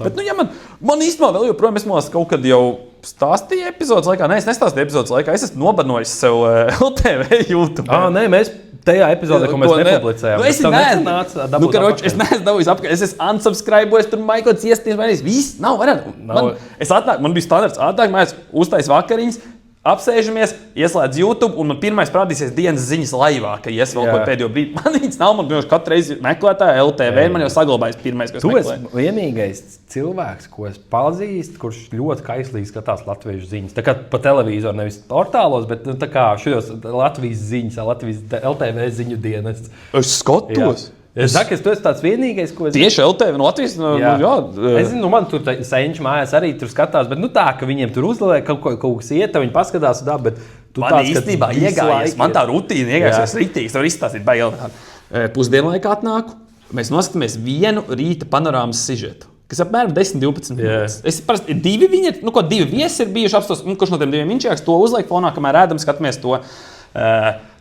Bet, ja man īstenībā vēl joprojām, es man kaut kad jau stāstīju epizodes laikā, es nestāstīju epizodes laikā, es esmu nobanojis sev LTV YouTube. Nē, mēs tajā epizodē, ko mēs nepublicējām. Es neesmu dabūjis apkārt, es esmu unsubscribojis, tur maikots iesties, viss, nav varētu. Man bija standarts, atnāk mājās, uztais vakariņas, apsēžamies, ieslēdz YouTube, un man pirmais parādīsies dienas ziņas laivā, ka ies vēl kaut pēdējo brīdi. Man viņas nav, man vienkārši katru reizi meklētāja LTV, man jau saglabājas pirmais, ko es meklēju. Tu esi vienīgais cilvēks, ko es pazīstu, kurš ļoti kaislīgi skatās latviešu ziņas. Tā kā pa televizoru, nevis portālos, bet tā kā šajos Latvijas ziņas, Latvijas LTV ziņu dienas. Es skatos. Es saku, tu esi tāds vienīgais, ko es... Tieši LTV no Latvijas? Es zinu, man tur senči mājās arī tur skatās, bet tā, ka viņiem tur uzlēja kaut kas iet, viņi paskatās, bet tu man tāds, īstenībā iegājies, man tā rutīna iegājies ritīgi, var izstāstīt baigi. Pusdienlaikā atnāku, mēs noskatāmies vienu rīta panorāmas sižetu, kas apmēram 10-12 minūtes. Es parasti 2 viņi, 2 viesi ir bijuši apstos, kurš no tiem 2 inčieks to uzliek fonā, kamēr ēdam, skatāmies to.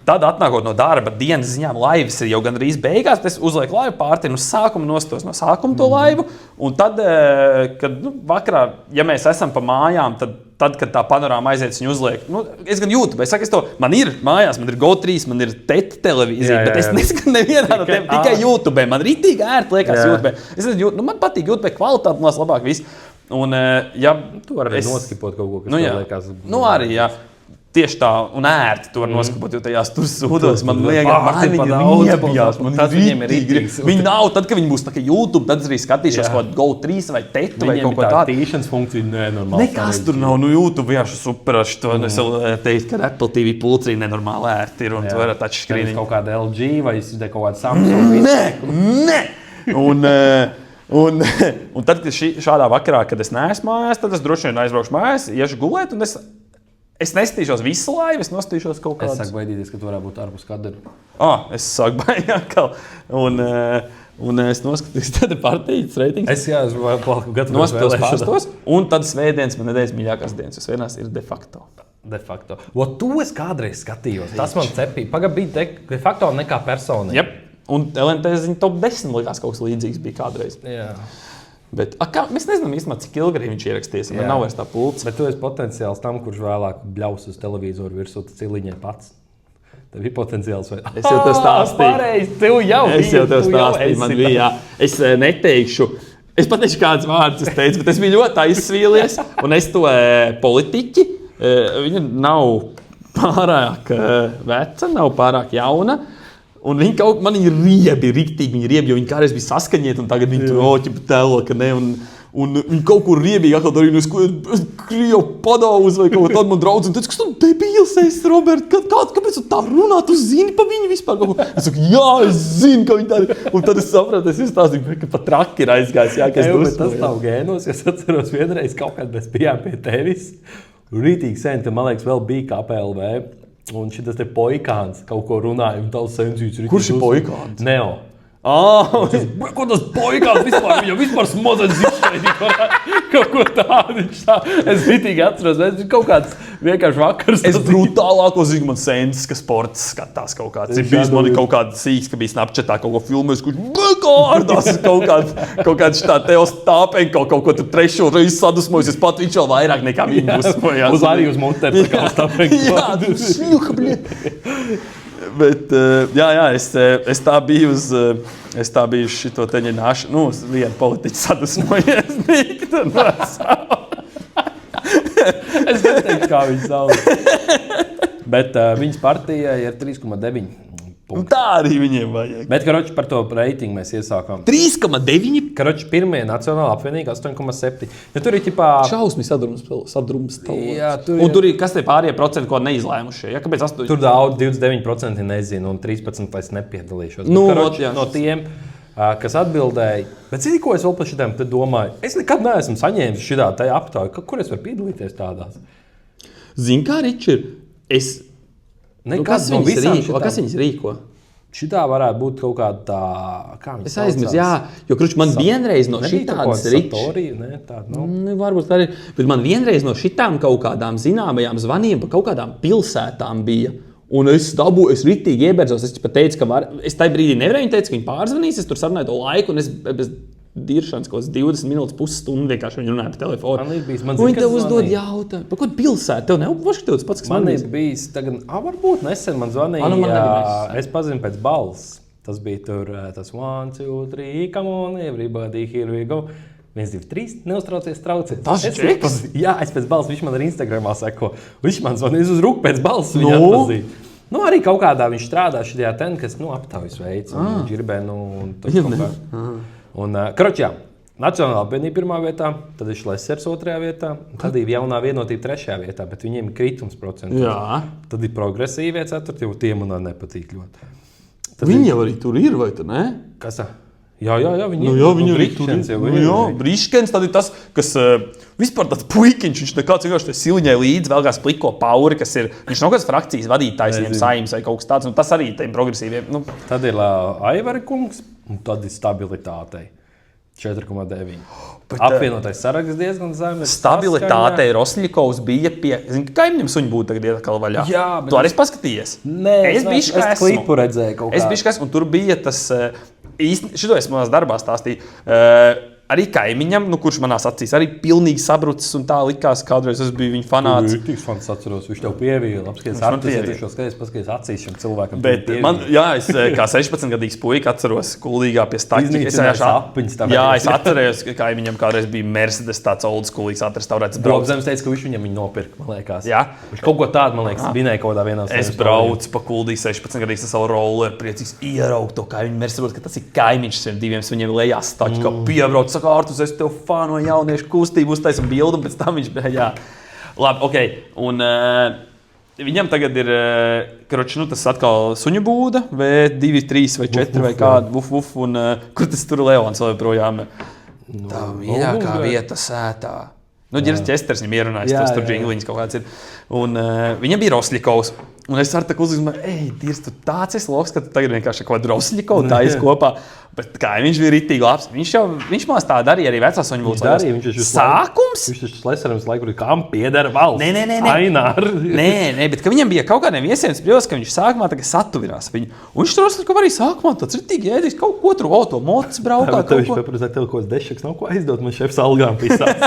Tad, atnākot no darba dienas ziņām, laivas ir jau gandrīz beigās. Es uzlieku laivu pārtienu uz sākumu, nostos no sākuma to laivu. Un tad, kad vakarā, ja mēs esam pa mājām, tad kad tā panorāma aiziet, viņu uzliek. Es gan YouTube, es saku, man ir mājās, man ir GO3, man ir TET televīzija, bet es neskatu nevienā no tiem tikai YouTube. Man rītīgi ērti liekas YouTube. Man patīk YouTube kvalitāte, man labāk viss. Un, tu vari noskipot kaut ko, kas tev liekas. Arī, jā. Tieši tā, un ērti to var noskapot, jo tajās tur sūdos. Man liekas, viņi iebijās. Viņiem ir rītīgs. Viņi nav, tad, kad viņi būs tā kā YouTube, tad arī skatīšos kaut GO3 vai TET vai kaut ko tādu. Viņiem ir tā tīšanas funkcija nenormāli. Nekas tur nav, YouTube vienkārši superaši to. Es vēl teicu, ka Apple TV pulcī nenormāli ērti ir un tu varat touchscreen. Kaut kāda LG vai kaut kāda Samsung. Nē! Un tad, kad šādā vakarā, kad es neesmu mājās, tad es droši vien aizbraukšu mājās, iešu gulēt un es nestīšos visu laivu, es nostīšos kaut kādus. Es sāku baidīties, ka tu varētu būt ārpus kadra. Es sāku baidīt atkal. Un es noskatījos tādu partītas reitings. Es gatavos noskatos pārstos. Un tad svētdienas man nedēļas mīļākās dienas. Svētdienās ir de facto. De facto. To es kādreiz skatījos. Tas man cepīja. Pagad bija de facto nekā persona. Jep. Un LNT ziņa top 10 likās kaut kas līdzīgs bija kādreiz. Jā. Bet mēs nezinām īstenībā, cik ilgi viņš ieraksties. Man nav vairs tā pults. Bet tu esi potenciāls tam, kurš vēlāk bļaus uz televizoru virsū ciliņai pats. Tev ir potenciāls vai... Es jau tev stāstīju. Pareizi, tev jau es jau tev stāstīju, man bija, jā. Es neteikšu, Es pateikšu kādus vārdus, es teicu, bet es biju ļoti aizsvīlies, un es to politiķi, viņa nav pārāk veca, nav pārāk jauna, un viņi kaut man ir riebi, riktīgi viņi riebi, jo viņi kādreiz bija saskaņieti, un tagad viņi tur oķi tēlo, ka ne, un viņi kaut kur riebīgi atkal darīja, es Krievu padauz vai kaut ko tādu man draudz, un teicu, kas tu debīls esi, Robert, kāpēc tu tā runā, tu zini pa viņu vispār kaut ko? Es saku, jā, es zinu, ka viņi tā, un tad es sapratu, es stāstīju, ka pa traki ir aizgājis, jā, ka es bet tas nav gēnos, es atceros vienreiz kaut kad mēs bijām pie tevis, rītīgi sen, te man liekas vēl bija KPLV, un šitas te Poikāns kaut ko runāja, un tavs sensīts ir... Kurš ir Poikāns? Neo. Ko tas Poikāns vispār, viņam vispār smazens izšķēdī, kaut ko tādu viņš tā. Es rītīgi atceros, mēs bija kaut kāds vienkārši vakars. Es brutālāko zinu, man sensis, ka sports skatās kaut kāds. Ir bijis man kaut kāds sīks, ka bija Snapchatā kaut ko filmēs, kurš bekārdās kaut kāds šitā Teos Tāpenko kaut ko tur trešo reizi sadusmojusies, pat viņš vēl vairāk nekā viņi dusmojās. Uz arī uz muteri, tā kā uz Tāpenko. Jā, tu šļuka, bļet. Bet, es tā biju uz šito teņa nāšu, vienu politiķu sadusmojies, Nikta no savu. Es neteiktu, kā viņi sauc. Bet viņas partija ir 3,9. Tā arī viņiem vajag. Bet, karoči, par to reitingu mēs iesākām. 3,9? Karoči, pirmie Nacionāla apvienīga 8,7. Ja tur ir ķipā... Šausmi sadrums. Jā, tur un tur ir, kas te pārējie procenti, ko neizlēmušie? Ja, kāpēc 8? Tur daudz 29% nezinu un 13% es nepiedalīšos. Nu, karoči, no tiem, kas atbildēja, bet zini, ko es vēl par šitām te domāju? Es nekad neesmu saņēmis šitā te aptauju. Kur es varu piedalīties tādās? Zini, kā Ričs ir? Kas viņas rīko? Šitā varētu būt kaut kāda tā, kā viņas saucās? Es aizmirsu, jā, jo kruč man vienreiz no šitādas varbūt tā arī, bet man vienreiz no šitām kaut kādām zināmajām zvaniem pa kaut kādām pilsētām bija. Un es ritīgi ieberdzos, es pat teicu, ka es tajā brīdī nevarēju, viņa teica, ka viņi pārzvanīs, es tur sarunāju to laiku, un es bez diršanas kaut kāds 20 minūtes, pusstundu vienkārši viņi runāja pa telefonu. Un viņi tev uzdod jautājumu, pa ko pilsēta? Tev neupaši tev tas pats, kas man ir bijis. Tagad, varbūt nesen man zvanīja, es pazinu pēc balss. Tas bija tur, tas 1, 2, 3, come on, everybody, here we go. 1, 2, 3, neuztraucies, traucies. Tas čiks? Jā, es pēc balss, viņš man ar Instagramā seko. Viņš man zvanīja, es uz rūku pēc balss viņu atpazīju. Arī kaut kādā viņš strādā šajā ten, kas, aptaujas veids, un viņš gribēja, tas kaut kā. Un, karoči, jā, Nacionāla apvienība pirmā vietā, tad ir Šlesers otrajā vietā, tad ir Jaunā vienotība trešajā vietā, bet viņiem ir kritums procentos. Jā. Tad ir progresīvie ceturtie, jo tie man nepatīk ļoti. Tad viņi jau arī tur ir, vai tu ne? Kas tā? Jā, viņi ir. Viņi arī tur ir. Jā, Briškens tad ir tas, kas vispār tāds puikiņš, viņš nekāds vienkārši siliņai līdzi, vēl kāds pliko Pauri, kas ir, viņš nav kāds frakcijas vadītājs, viņam saimnes vai kaut kas tāds, un tas arī tiem progresīviem. Tad ir Aivari kungs, un tad ir stabilitātei. 4,9. Apvienotais saraksts diezgan zemes. Stabilitātei Rosļikovs bija pie... Zini, ka kaimiņam suņi būtu tagad iekal vaļā? Jā, bet... Tu arī paskatījies? Nē, es klipu redzēju kaut kā. Es bišķi esmu, un tur bija tas... Šito es manās darbā stāstīju. Arī kaimiņam, kurš manās acīs arī pilnīgi sabrucis un tā likās, kādreiz es biju viņa fanāts. Viņš fans atceros, viņš tev pievīla, paskaties acīs šim cilvēkam. Bet man, es kā 16-gadīgs puika atceros Kuldīgā pie Staķa. Es atcerējos, ka kaimiņam kādreiz bija Mercedes tāds oldschoolīgs atrestaurēts. Brauczems teica, ka viņš viņam viņu nopirka, man liekas. Jā? Viņš kaut ko tādu, man liekas, vinēja kaut kādā vienā. Es braucu pa Kuldīgu 16-gadīgs ar savu rolleri, priecīgs ieraugt to kaimiņu Mercedes, ka tas ir kaimiņš saviem diviem suņiem lejās Staķa, kā piebrauc. Saka, Artus, es tev fānu no jauniešu kustību, uztaisu bildu, un pēc tam viņš bija, jā. Labi, okei. Un viņam tagad ir, tas atkal suņu būda, vai 2, 3 vai 4 vai kādu, un kur tas tur Leons vēl joprojām? Tā mīļākā vieta sētā. Ģeris Ķesters viņam ierunājis, tas tur džingliņas kaut kāds ir. Un viņam bija Rosļikovs. Un es ar tā uzzīmēju, Dirs, tu tāds esi loks, ka tu tagad vienkārši kaut kādu Rosļikovu taisi kopā. Bet kā viņš bija ritīgi labs. Viņš man tā darīja arī vecās suņu būdas. Sākums? Viņš taču Sleseram laiku, kam piedara valsts. Nē. Ainār. Nē, bet ka viņam bija kaut kādiem viesiem spriedās, ka viņš sākumā tagad satuvinās viņu. Un viņš tur Rosļikovu arī sākumā tāds ritīgi ēdīs kaut ko otru, to mocis braukā. Tev viņš paprasā tev kaut kāds dešaks, nav ko aizdot, man šefs algām pisās.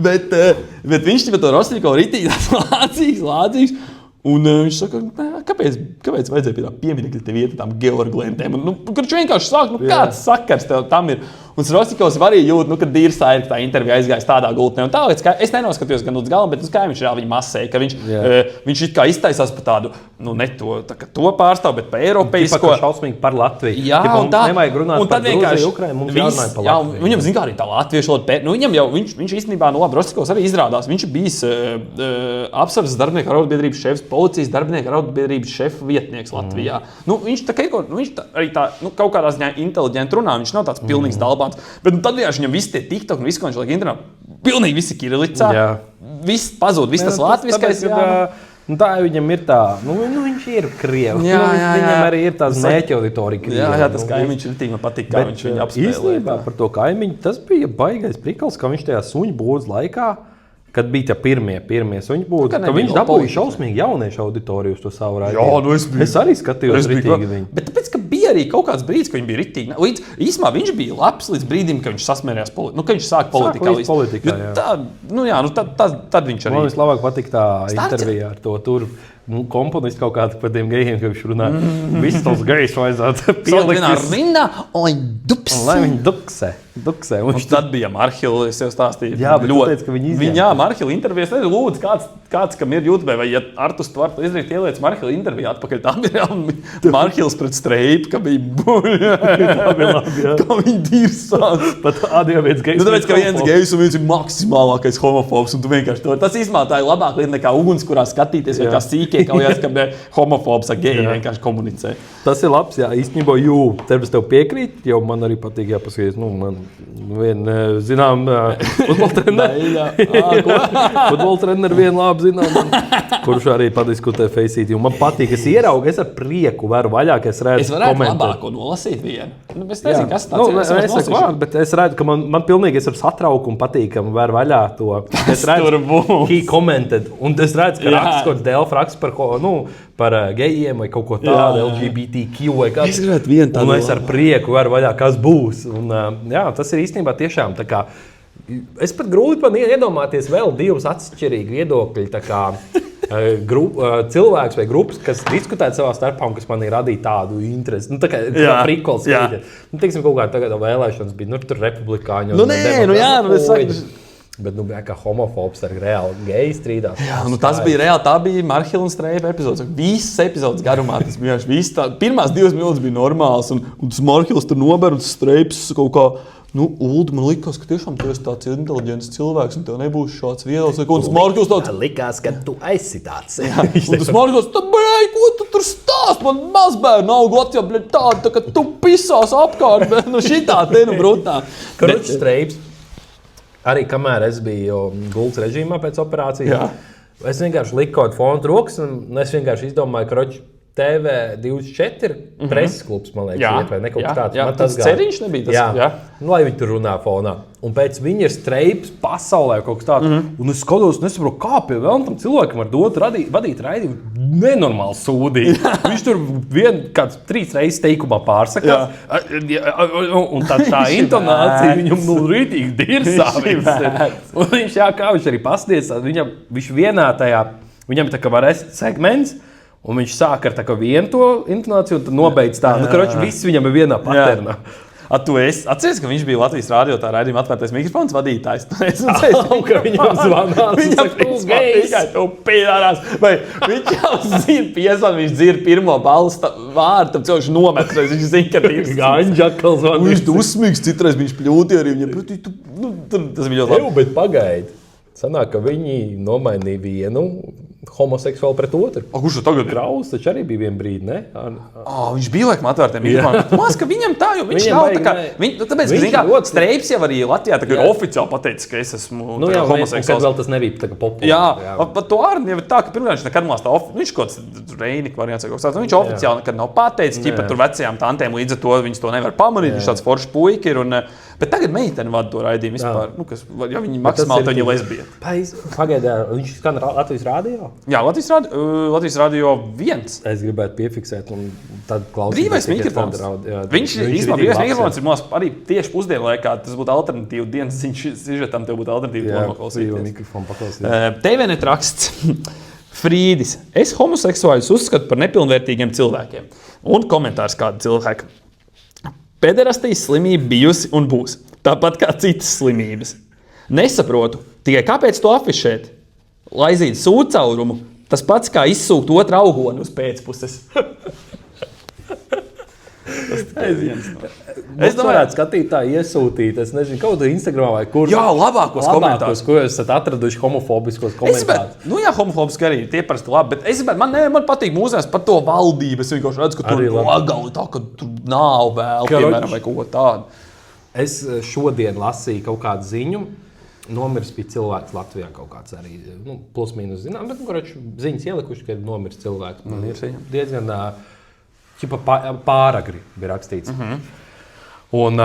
bet viņš to Rosļikovu ritīgi lādzīgs. Un viņš saka, kāpēc vajadzēja pie tā pieminekļa tev iet tām georglentēm? Kurš vienkārši saka, kāds sakars tev tam ir? Un Rostikovs arī jūt, kad ir sairi, ka tā intervija aizgājas tādā gultnē. Un tā, es nenoskatījos gan līdz galam, bet kā viņš reāli viņu masēja, ka viņš it kā iztaisās par tādu, ne to pārstāv, bet par eiropeisko. Tipā, šausmīgi par Latviju. Jā, un tā. Nevajag runāt par Grūziju, Ukrainu, mums jārunāja par Latviju. Viņam, zin kā, arī tā latviešu valoda, viņam jau, viņš īstenībā, Rostikovs arī izrādās, viņš ir bijis apsardzes darbinieku arotbiedrības šefs, policijas darbinieku arotbiedrības šefa vietnieks Latvijā. Viņš arī tā, kaut kādā ziņā inteliģenti runā, viņš nav tāds pilnīgs dalbāns. Bet tad vienkārši viņam visi tie TikTok un viss, ko viņš liek internetā, pilnīgi visi kirilicā. Viss pazūd, viss tas latviskais. Tā viņam ir tā, viņš ir krievs. Viņam arī ir tās mērķa auditorija. Jā, tas kaimiņš ir tīma patīk, kā viņš viņu apspēlē. Īstenībā par to kaimiņu, tas bija baigais prikals, ka viņš tajā suņu būdas laikā, kad bija tie pirmie suņu būdas, ka viņš dabūja šausmīgi jauniešu auditoriju uz to savu raidījumu. Es arī skatījos ritīgi viņu. Bet tāpēc, ka bija arī kaut kāds brīdis, ka viņi bija ritīgi. Īsumā viņš bija labs līdz brīdim, ka viņš sasmērījās politikā. Ka viņš sāk politikā. Tad viņš arī... Man vislabāk patīk tā intervija ar to tur. Komponisti kaut kādi par tiem gejiem, ka viņš runā. Visus tos gejus vajadzētu pielikt. Lai viņi duksē. Un tad bija Marhila, es jau stāstīju. Jā, bet tu teici, ka viņi izjām. Jā, Marhila intervijas. Lūdzu, kāds, kam ir YouTube, vai ja Artus tu var izdarīt, ieliec Marhila interviju atpakaļ. Tā bija Marhils pret Streipu, ka bija buļļa. Tā bija labi, jā. Kā viņi dirsās. Pat ādījā viens gejs. Tāpēc, ka viens gejs un viens ir maksimālākais homofobs, un tu vienkārši to. Tas izmātāja labāk lieta nekā ugunskurā skatīties, vai kā sīkie kaujās, ka homofobs ar geju vienkārši komunicē. Tas ir labs, jā, īstenībā, tevis tev piekrīt, jo man arī patīk jāpaskaties, man zinām, futbola treneri vien labi zinām, kurš arī padiskutē Faceitī. Un man patīk, es ieraugu, es ar prieku varu vaļā, ka es redzu komentēt. Es varētu labāko nolasīt vienu. Es nezinu, kas tāds ir. Bet es redzu, ka man pilnīgi es ar satraukumu patīkam varu vaļā to. Es redzu, he commented. Un es redzu, ka raksts kaut Delf raksts par gejiem vai kaut ko tādu, LGBTQ vai kāds. Un es ar prieku varu vaļā, kas būs. Un, tas ir īstenībā tiešām tā kā, es pat grūti man iedomāties vēl divus atšķirīgi viedokļi, tā kā cilvēks vai grupas, kas diskutētu savā starpā un kas man ir radīja tādu interesi. Tā kā prikols. Teiksim, kaut kā tagad vēlēšanas bija, tur republikāņi. Bet, kā homofobs ar reāli geju strīdās. Jā, tas bija reāli, tā bija Marhila un Streipa epizodes. Visas epizodes garumā tas bija pirmās 2 minūtes bija normāls, un tas Marhils tur nober, un Streips kaut kā, Uldi, man likās, ka tiešām tu esi tāds inteliģents cilvēks, un tev nebūs šāds viedoklis. Un tas Marhils tāds... Likās, ka tu esi tāds. Un tas Marhils tāds, ko tu tur stāst? Man mazbērnu augu Latvijā, tāda, tā, ka tu pisās apkārt, šitā, brutā. Karoči Streips. Arī kamēr es biju gultas režīmā pēc operācijas, es vienkārši liku kaut fontu rokas, un es vienkārši izdomāju, ka TV24 preses klubs, man liekas, vai ne kaut kas tāds. Jā, tas ceriņš nebija tas. Jā. Lai viņi tur runā fonā. Un pēc viņa ir Streips pasaulē kaut kas tāds. Un es skatos, nesaprotu, kā pie vēl tam cilvēkam var dot vadīt raidījumu nenormāli sūdīgi. Viņš tur kāds 3 reizes teikumā pārsakās. Un tā intonācija viņam rītīgi dirsā. Un viņš, kā viņš arī pasniedzās, viņš vienā tajā, viņam tā kā var est segments, un viņš sāk ar vienu to intonāciju, un tad nobeidz tā. Viss viņam ir vienā paternā. Atceries, ka viņš bija Latvijas rādio tā raidījuma atvērtais mikrofons vadītājs? Ka viņam zvanās. Viņam tikai tu pīdārās. Viņš jau zina piesvanu, viņš dzird pirmo balss vārdu, tad cilvēks nometreiz, viņš zina, ka ir Gaņģakals zvanīs. Viņš tu uzsmīgs, citreiz viņš pļūti arī viņam. Tas bija ļoti labi. Bet pagaidi. Sanāk, ka viņi nomainīja vienu homoseksuāli pret otru. Kurš tagad ir? Kraus taču arī bija vien brīdi, ne? Viņš bija laikam atvērtiem mikrofoniem. Mās, ka viņam tā, jo viņš nav tā kā... Tāpēc, ka Streips jau arī Latvijā ir oficiāli pateicis, ka es esmu homoseksuāls. Kad vēl tas nebija tā kā populārs. Jā, pat to Arni jau ir tā, ka pirmkārt viņš nekad mās tā viņš kaut kāds Reinika variants vai kaut kāds. Viņš oficiāli nekad nav pateicis, ķipa tur vecajām tantēm līdz ar to viņas to nevar pamanīt. Viņš tāds foršs puika ir. Bet tagad meiteni vada to raidījumu vispār. Ja viņi maksimāli to viņa lesbija. Pagaidā, viņš skan Latvijas rādio? Jā, Latvijas rādio 1. Es gribētu piefiksēt un tad klausīties. Brīvais mikrofons. Viņš īstenībā brīvais mikrofons ir mums arī tieši pusdienu laikā. Tas būtu alternatīva dienas ziņš sižetam, tev būtu alternatīva to noklausīties. Mikrofonu paklausīties. TVNet raksts. Frīdis. Es homoseksuāļus uzskatu par nepilnvērtīgiem cilvēkiem. Un komentārs kāda cilvēka. Pederastijas slimība bijusi un būs. Tāpat kā citas slimības. Nesaprotu. Tikai kāpēc to afišēt? Laizīt sūcaurumu. Tas pats kā izsūkt otru augoni uz pēcpuses. Es varētu skatīt tā, iesūtīt, es nezinu, kaut kādā Instagramā vai kur. Jā, labākos komentārus. Ko jūs esat atraduši homofobiskos komentārus. Nu jā, homofobiski arī tie parasti labi, bet man patīk mūsēs par to valdību. Es vienkārši redzu, ka tur nogali tā, ka tur nav vēl, piemēram, vai kaut ko tādu. Es šodien lasīju kaut kādu ziņu. Nomirs bija cilvēks Latvijā kaut kāds arī, plus mīnus zinām, bet, ziņas ielikuši, ka ir nomirs cilvēks. Man ir diezgan pāragri bija rakstīts. Un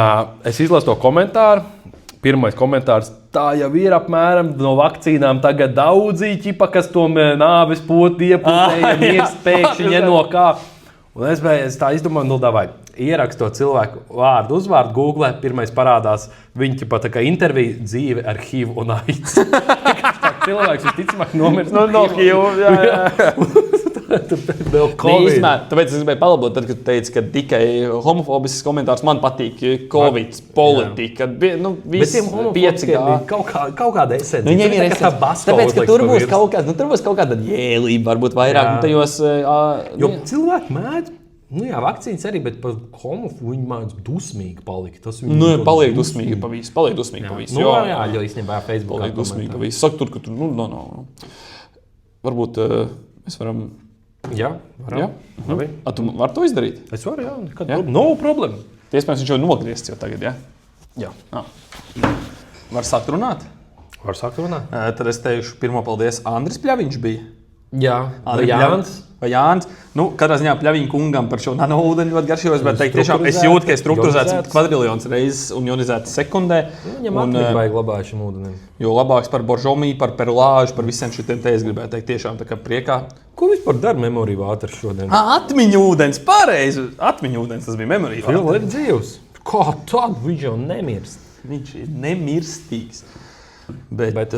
es izlasu to komentāru. Pirmais komentārs. Tā jau ir apmēram no vakcīnām tagad daudzi, kas to nāves potu iepūtēja, mirst pēkšņi no kā. Un es tā izdomāju, davai, ierakstu to cilvēku vārdu, uzvārdu Google, pirmais parādās, viņi pat tā kā intervija dzīve ar HIV un AIDS. Cilvēks visticamāk nomirs no HIV, jā. Tāpēc es gribēju palabot, tad, kad tu teici, ka tikai homofobisks komentārs man patīk, Covid, politika, viss 5G. Kaut kāda esence. Viņiem ir esence. Tāpēc, ka tur būs kaut kāda jēlība, varbūt vairāk. Tajos, jo cilvēki mēdz, vakcīnas arī, bet par homofu viņi mēdz dusmīgi palikt. Paliek dusmīgi pa visu. Jā, jo īstenībā Facebookā. Paliek dusmīgi pa visu. Saka tur, ka tur, varbūt mēs varam... Jā, varam. Tu vari to izdarīt? Es varu, jā. No problēma. Iespējams, viņš jau nogriezts jau tagad, jā? Jā. Var sākt runāt? Var sākt runāt. Tad es teikšu pirmo paldies. Andris Pļaviņš bija. Jā. Vai Jānis. Katrā ziņā Pļaviņa kungam par šo nanoūdeni ļoti garšījos, bet tiešām es jūtu, ka ir strukturizēts kvadriljons reizes un ionizēts sekundē. Viņam atmiņu vajag labāk šim ūdenim. Jo labāks par boržomī, par perlāžu, par visiem šitiem te es gribēju teikt tiešām tā kā priekā. Ko vispār dara memory water šodien? Atmiņu ūdens, pareizi. Atmiņu ūdens, tas bija memory water. Vēl ir dzīvs. Kā tad? Viņš jau nemirst. Viņš ir nemirstīgs. Bet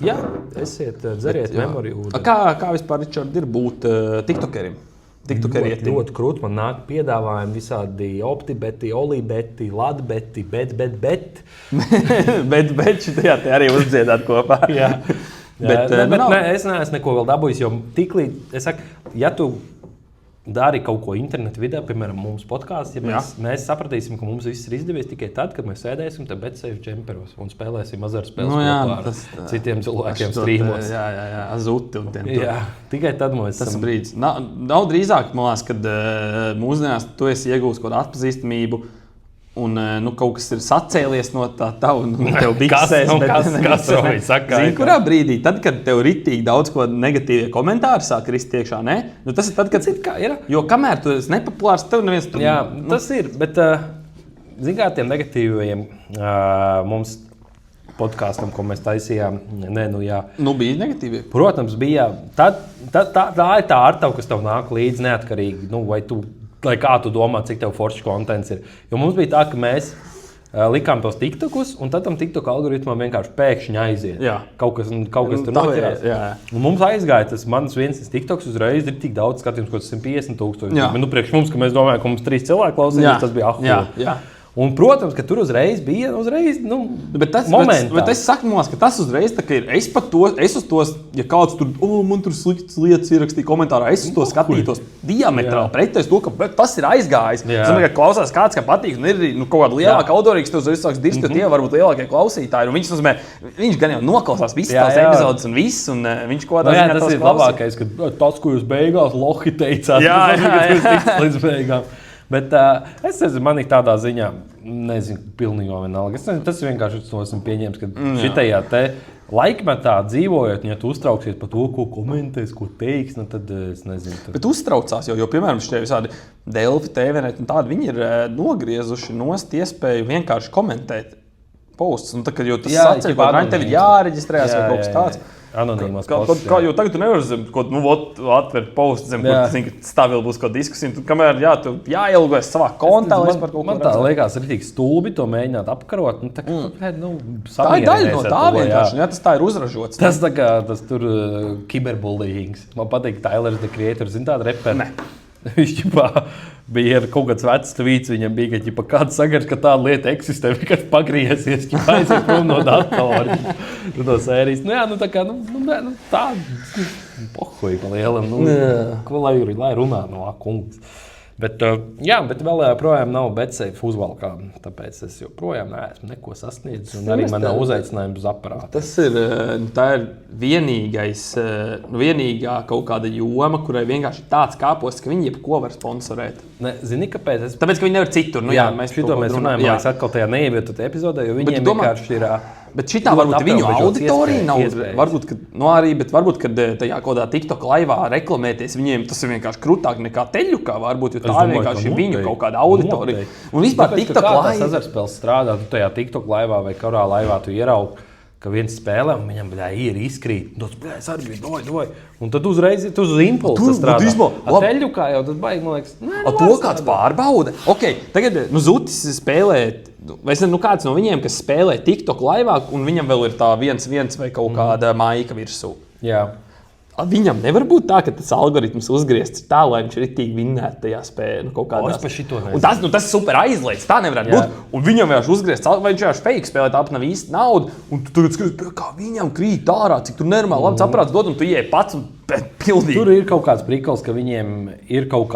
jā, esiet, dzeriet memory ūdeni. Kā vispār, Ričard, ir būt tiktokerim? Ļoti krūt, man nāk piedāvājumi visādi optibeti, olibeti, ladbeti, bet. bet šitajā te arī uzdziedāt kopā. Jā. Bet es neesmu neko vēl dabūjis, jo tiklīdz, es saku, ja tu dari kaut ko internetu vidē, piemēram, mums podkāsts, ja mēs sapratīsim, ka mums viss ir izdevies tikai tad, kad mēs sēdēsim te bet-seju džemperos un spēlēsim azartspēles kopā ar citiem cilvēkiem strīmos. Jā, azuti un tiem. Jā, tikai tad mēs esam. Tas brīdis. Nav drīzāk, man liekas, kad mūsdienās tu esi iegūst kaut atpazīstamību un kaut kas ir sacēlies no tā tava, tev biksēs. Kas saka? Zini, kurā brīdī? Tad, kad tev ritīgi daudz ko negatīvie komentāri sāk rist iekšā, ne? Tas ir tad, kad... Kā ir? Jo kamēr tu esi nepopulārs, tev neviens... Jā, tas ir, bet zini kā tiem negatīviem mums podkāstam, ko mēs taisījām, bija negatīvie? Protams, bija. Tā ir tā artava, kas tev nāk līdzi neatkarīgi, vai tu... Lai kā tu domā, cik tev foršs kontents ir. Jo mums bija tā, ka mēs likām tos tiktokus, un tad tam tiktoku algoritmam vienkārši pēkšņi aiziet. Jā. Kaut kas tur noķerās. Un mums aizgāja tas mans viens tiktoks uzreiz ir tik daudz skatījums, ko tas 150,000. Bet priekš mums, ka mēs domājam, ka mums 3 cilvēki klausījās, tas bija Jā. Un, protams, ka tur uzreiz bija momentā. Bet es saku, ka tas uzreiz tā kā ir. Es uz tos, ja kāds tur, man tur sliktas lietas ierakstīja komentārā, es uz to skatītos diametrāli pretēs to, ka tas ir aizgājis. Es domāju, ka klausās kāds, kā patīk, un ir kaut kāda lielāka auditorija, kas tev uzreiz sāks dirst, jo tie varbūt lielākie klausītāji. Un viņš gan jau noklausās visas tās epizodes un viss, un viņš kaut kādā ziņā tas ir labākais, ka tas, ko jūs beigās lohi teicāt, līdz beigām. Bet es nezinu, man ir tādā ziņā, pilnīgi vienalga. Tas ir vienkārši esmu pieņēmis, ka šitajā te laikmetā dzīvojot, ja tu uztrauksies par to, ko komentēs, ko teiks, tad es nezinu. Bet uztraucās jau, piemēram, šitie visādi Delfi, TVNet un tādi, viņi ir nogriezuši nost iespēju vienkārši komentēt posts. Un tad, kad jau tas saceļ, vai tev ir jāreģistrējas vai kaut kas tāds. Anonīmos Kā, jo tagad tu nevari zem, ko atvērt postu zem, kur tu zini, ka stabili būs kaut diskusija. Tu, kamēr tu jāielgojas savā kontā, lai es par kaut ko man tā liekas, ritīgi stulbi to mēģināt apkarot. Tā ir daļa no tā vienkārši. Jā, tas tā ir uzražots. Tas tā kā tas tur kiberbullyings. Man patīk Tyler, the Creator. Zini tādu reperu? Ne. Viņš bija kaut kāds vecs tvīts, viņam bija, ka kāds sagars, ka tāda lieta eksistē, kad pagriezies, aiziet prom no datora. No sērijas. Tā pohuj pa lielam. Ko lai runā no kungs. Bet vēl projām nav betsafe uzvalkā, tāpēc es joprojām neesmu neko sasniedzis, un arī man nav uzaicinājums uz aparātu. Tā ir vienīgā kaut kāda joma, kurai vienkārši ir tāds kāposts, ka viņi jebko var sponsorēt. Zini, kāpēc? Tāpēc, ka viņi nevar citur. Mēs runājam, lai es atkal tajā neievietot epizodē, jo viņiem vienkārši ir... Bet šitā varbūt viņu auditorija nav. Varbūt, kad tajā kaut kādā TikTok laivā reklamēties, viņiem tas ir vienkārši krūtāk nekā teļukā. Varbūt, jo tā vienkārši ir viņu kaut kāda auditorija. Un vispār TikTok laiva. Kā tas azartspēles strādā, tu tajā TikTok laivā vai kurā laivā tu ieraugi, ka viens spēlē, un viņam ir izkrīt. Es arī biju, doj. Un tad uzreiz tu uz impulsu strādā. Teļukā jau tas baigi, man liekas. To kāds pārbauda. Ok, tagad Zutis spēlē. Es nezinu, kāds no viņiem, kas spēlē TikTok laivā, un viņam vēl ir tā 1-1 vai kaut kāda maika virsū. Jā. Viņam nevar būt tā, ka tas algoritms uzgriezts tā, lai viņš ritīgi vinnētu tajā spēlē. Es pa šito nezinu. Un tas super aizliedz, tā nevarētu būt. Un viņam vienkārši uzgriezts, vai viņš vienkārši fake spēlē, tā nav īsti nauda. Un tu tagad skaties, kā viņam krīt ārā, cik tur nenormāli labs aparāts dod, un tu ieej pats un pildīgi. Tur ir kaut kāds prikals, ka viņiem ir kaut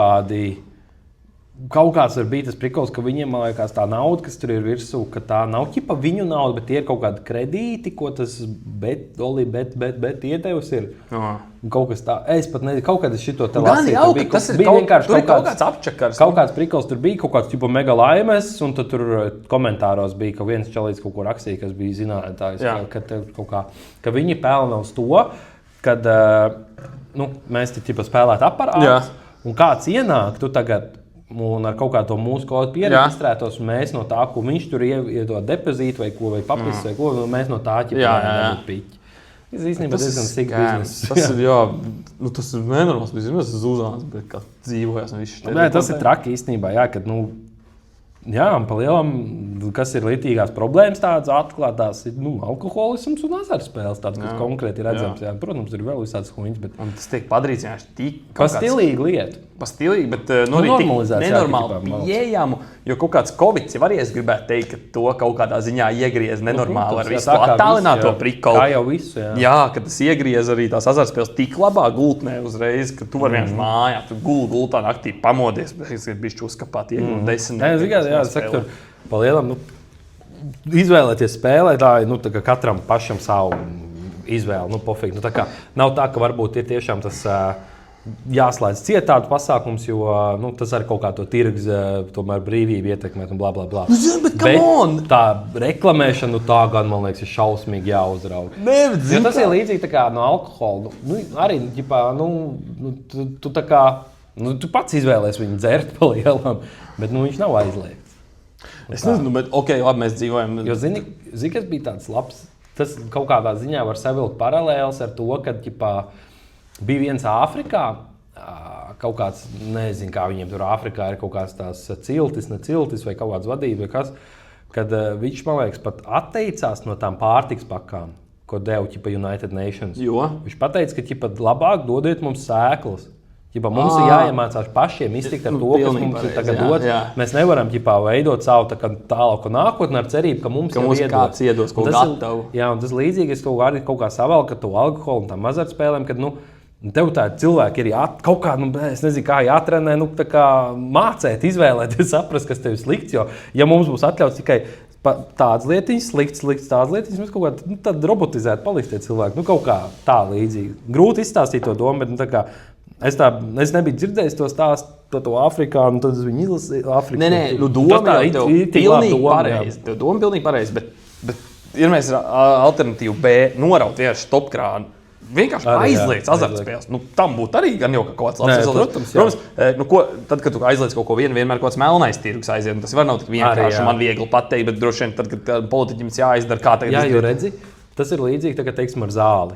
kāds var būt tas prikals, ka viņiem, man liekas, tā nauda, kas tur ir virsū, ka tā nav ķipa viņu nauda, bet tie ir kaut kādi kredīti, ko tas bet iedevis ir. Kaut kas tā, es pat nezinu, kaut kāds šito te lasīju. Gan jau, tas ir kaut kāds apčakars. Kaut kāds prikals tur bija, kaut kāds ķipa mega laimes, un tad tur komentāros bija, ka viens čalīts kaut ko rakstīja, kas bija zinātājs, ka viņi pelna uz to, kad mēs te ķipa spēlētu aparātus, un kāds ienāk, tu tagad un ar kaut kādu mūsu kodu pieregistrētos, un mēs no tā, ko viņš tur iedod depozītu vai ko, vai papis vai ko, un mēs no tā ķipa piķi. Tas īstenībā diezgan sīk biznes. Tas ir nenormāls biznes, tas Zuzāns, bet kā dzīvojas un viss. Tas ir traki īstenībā, kad, un pa lielam, kas ir litīgās problēmas tādas atklātās, alkoholisms un azartspēles tāds, kas konkrēti ir redzams. Protams, ir vēl visādas huņas, bet... Un tas tiek padarīts vienkārši tik... Pa stilīgu lietu. Pa stilīgi, bet arī tik nenormāli pieejamu, jo kaut kāds Covids jau arī es gribētu teikt, ka to kaut kādā ziņā iegriez nenormāli ar visu to attālināto prikolu. Kā jau visu, Jā, ka tas iegriez arī tās azartspēles tik labā gultnē uzreiz, ka tu vari vienkārši mājā, tu gultā naktī pamodies, bet es gribu bišķi uzkapāt, iegūt 10. Es saku, tur pa lielam, izvēlēties spēlētāji, tā kā katram pašam savu izvēli, pofīgi. Nav tā, ka varbūt ir tiešām tas... jāslēdz cietādu pasākums, jo tas ar kaut kā to tirgus tomēr brīvību ietekmēt un blablabla. Bet tā reklamēšana, tā gan, man liekas, ir šausmīgi jāuzrauga. Jo tas ir līdzīgi tā kā no alkohola. Arī, ģipā, tu tā kā, tu pats izvēlies viņu dzert pa lielam, bet viņš nav aizliegts. Es nezinu, bet labi, mēs dzīvojam. Jo zini, kas bija tāds labs, tas kaut kādā ziņā var savilkt paralēls ar to, kad, ģipā, bija viens Āfrikā, kaut kāds, nezinu, kā viņiem tur Āfrikā ir kaut kāds tās ciltis vai kaut kāds vadība vai kas, kad viņš, man liekas, pat atteicās no tām pārtiks pakām, ko deva ķipa United Nations. Jo? Viņš pateica, ka ķipa labāk dodiet mums sēklas. Ķipa, mums ir jāiemācās pašiem iztikt ar to, kas mums ir tagad dots. Mēs nevaram ķipa veidot savu tālāku nākotni ar cerību, ka mums kāds iedos kaut gatavu. Jā, un tas līdzīgi es kaut kā savalku ar to alkoholu un tām azartspēlēm, kad, tev tā cilvēki ir kaut kā, es nezinu, kā jātrenē, mācēt, izvēlēties, saprast, kas tev ir slikts, jo, ja mums būs atļauts tikai tādas lietiņas, slikts tādas lietiņas, mēs kaut kā tad robotizēt paliks tie cilvēki, kaut kā tā līdzīgi. Grūti izstāstīt to domu, bet, es nebiju dzirdējis to stāstu, to Āfrikā, un tad es viņu izlasīju Āfrikā. Nē, doma jau tev pilnīgi pareizi, bet ir mēs alternatīvu B noraut vienkārši stopkrānu. Vienkārši aizliedz azartspēles. Tam būtu arī gan jau kaut kāds labs rezultāts. Protams, tad, kad tu aizliedz kaut ko vienmēr kaut kāds melnais tirgus aiziet, tas var nav tik vienkārši man viegli pateikt, bet droši vien tad, kad politiķim jāizdara, kā tagad. Jā, jo redzi, Tas ir līdzīgi, tā, teiksim, ar zāli.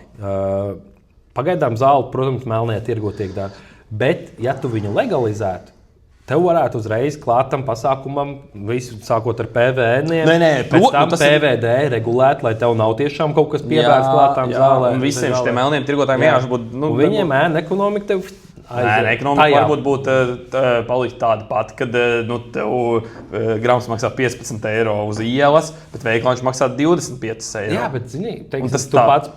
Pagaidām zāli, protams, melnajā tirgo tiek dara. Bet, ja tu viņu legalizētu, tev varētu uzreiz klāt tam pasākumam, visu sākot ar PVN, pēc tam PVD regulēt, lai tev nav tiešām kaut kas piebērts klātām zālēm. Un visiem šiem melniem tirgotājiem vienkārši būtu... Viņiem ēna ekonomika tev aiziet. Ekonomika varbūt būtu palikt tāda pati, kad tev grams maksā 15 eiro uz ielas, bet veiklā viņš maksā 25 eiro. Jā, bet, zini, teiksim, tu pats...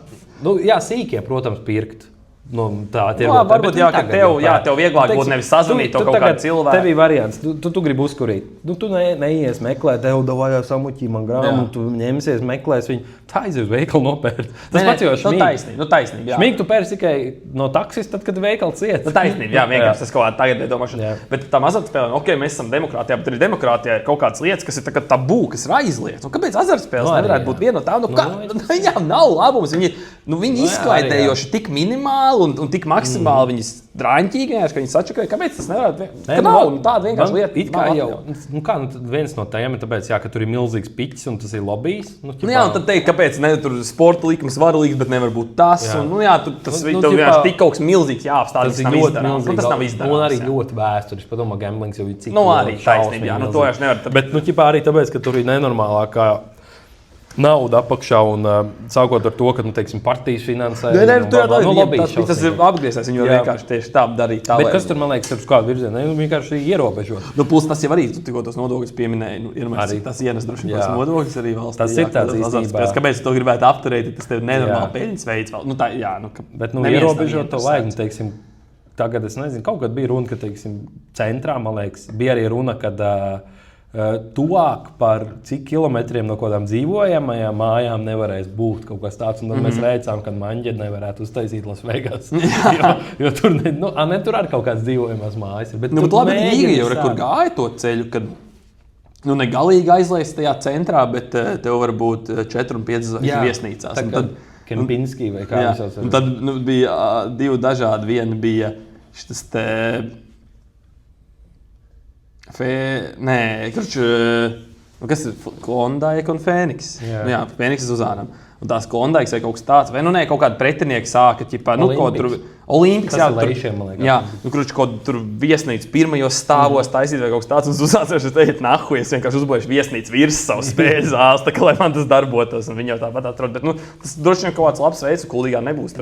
sīkie, protams, pirkt. Tā ir varbūt, ka tev vieglāk būtu nevis sazvanīt to kaut kādu cilvēku. Tev ir variants. Tu gribi uzkurīt. Tu neies meklēt, tev davājā samuķī man grāmatu, tu ņemsies, meklēs viņu. Tā aizies uz veikalu nopērt. Tas pats jau šmīgi. Taisnība. Šmīgi tu pērsi tikai no taksis, tad, kad veikals ciet. Taisnība, vienkārši tas kaut kādā tagad iedomāšana. Bet tā azartspēlē, mēs esam demokrātijā, bet arī demokrātijā ir kaut kādas lietas, kas ir tabū, kas ir aizliegts. Kāpēc azartspēles nevarētu būt viena no tādām? Viņām nav labums. Viņi izklaidējoši tik minimāli un tik maksimāli viņas drāņķīgi, ka viņi sačakoja. Kāpēc tas nevarētu? Nav tāda vienkārši lieta. It kā jau. Viens no tiem ir tāpēc, ka tur ir milzīgs piķis un tas ir lobijs. Un tad teikt, kāpēc ne, tur sporta likums var likt, bet nevar būt tas. Tas vienkārši tik kaut kas milzīgs jāapstāda. Tas nav izdarāms. Tas nav izdarāms. Un arī ļoti vēsturiski. Padomā, gamblings jau ir cik arī taisnība. To jau nevar. Bet arī tāpēc, ka tur ir nenormālākā nauda apakšā un sākot ar to, ka, teiksim, partijas finansē. Tas ir apgriezies, viņi vienkārši tieši tā darīt. Bet kas tur, man liekas, ir uz kādu virzienu? Vienkārši ierobežot. Plus tas jau arī, tu tikko tos nodokļus pieminēji, arī tas ienes droši vien nodokļus arī valstī. Tas ir tāds īstenībā. Kāpēc tu to gribētu apturēt, tas tev nenormāli peļņas veids vēl? Bet ierobežot to vajag, teiksim, tagad es nezinu, kaut kad bija runa, ka, teiksim, centrā, man liekas, bija arī runa, kad tuvāk par cik kilometriem no kādām dzīvojamajām mājām nevarēs būt kaut kas tāds. Un tad mēs rēcām, ka Maņģeri nevarētu uztaisīt Lasvegas. jo tur, tur arī kaut kāds dzīvojamās mājas ir. Bet labi, Rīga jau kur gāja to ceļu, kad ne galīgi aizlaist tajā centrā, bet tev var būt 4 un 5 viesnīcās. Kempinski vai kā viņš sauc. Un tad bija divi dažādi. Viena bija šis te... kas ir Klondike un Fēniks? Fēniks uz ārām. Un tās Klondikes vai kaut kas tāds, vai kaut kāda pretinieka sāka, Olimpiks, tur viesnīca pirmajos stāvos taisīt vai kaut kas tāds, un uzsācies, es nahu, es vienkārši uzbūvēšu viesnīcu virs savas spēļu zāles, tā kā lai man tas darbotos, un viņi jau tāpat atrod, bet tas droši vien kaut kāds labs veids, kuldīgā nebūs.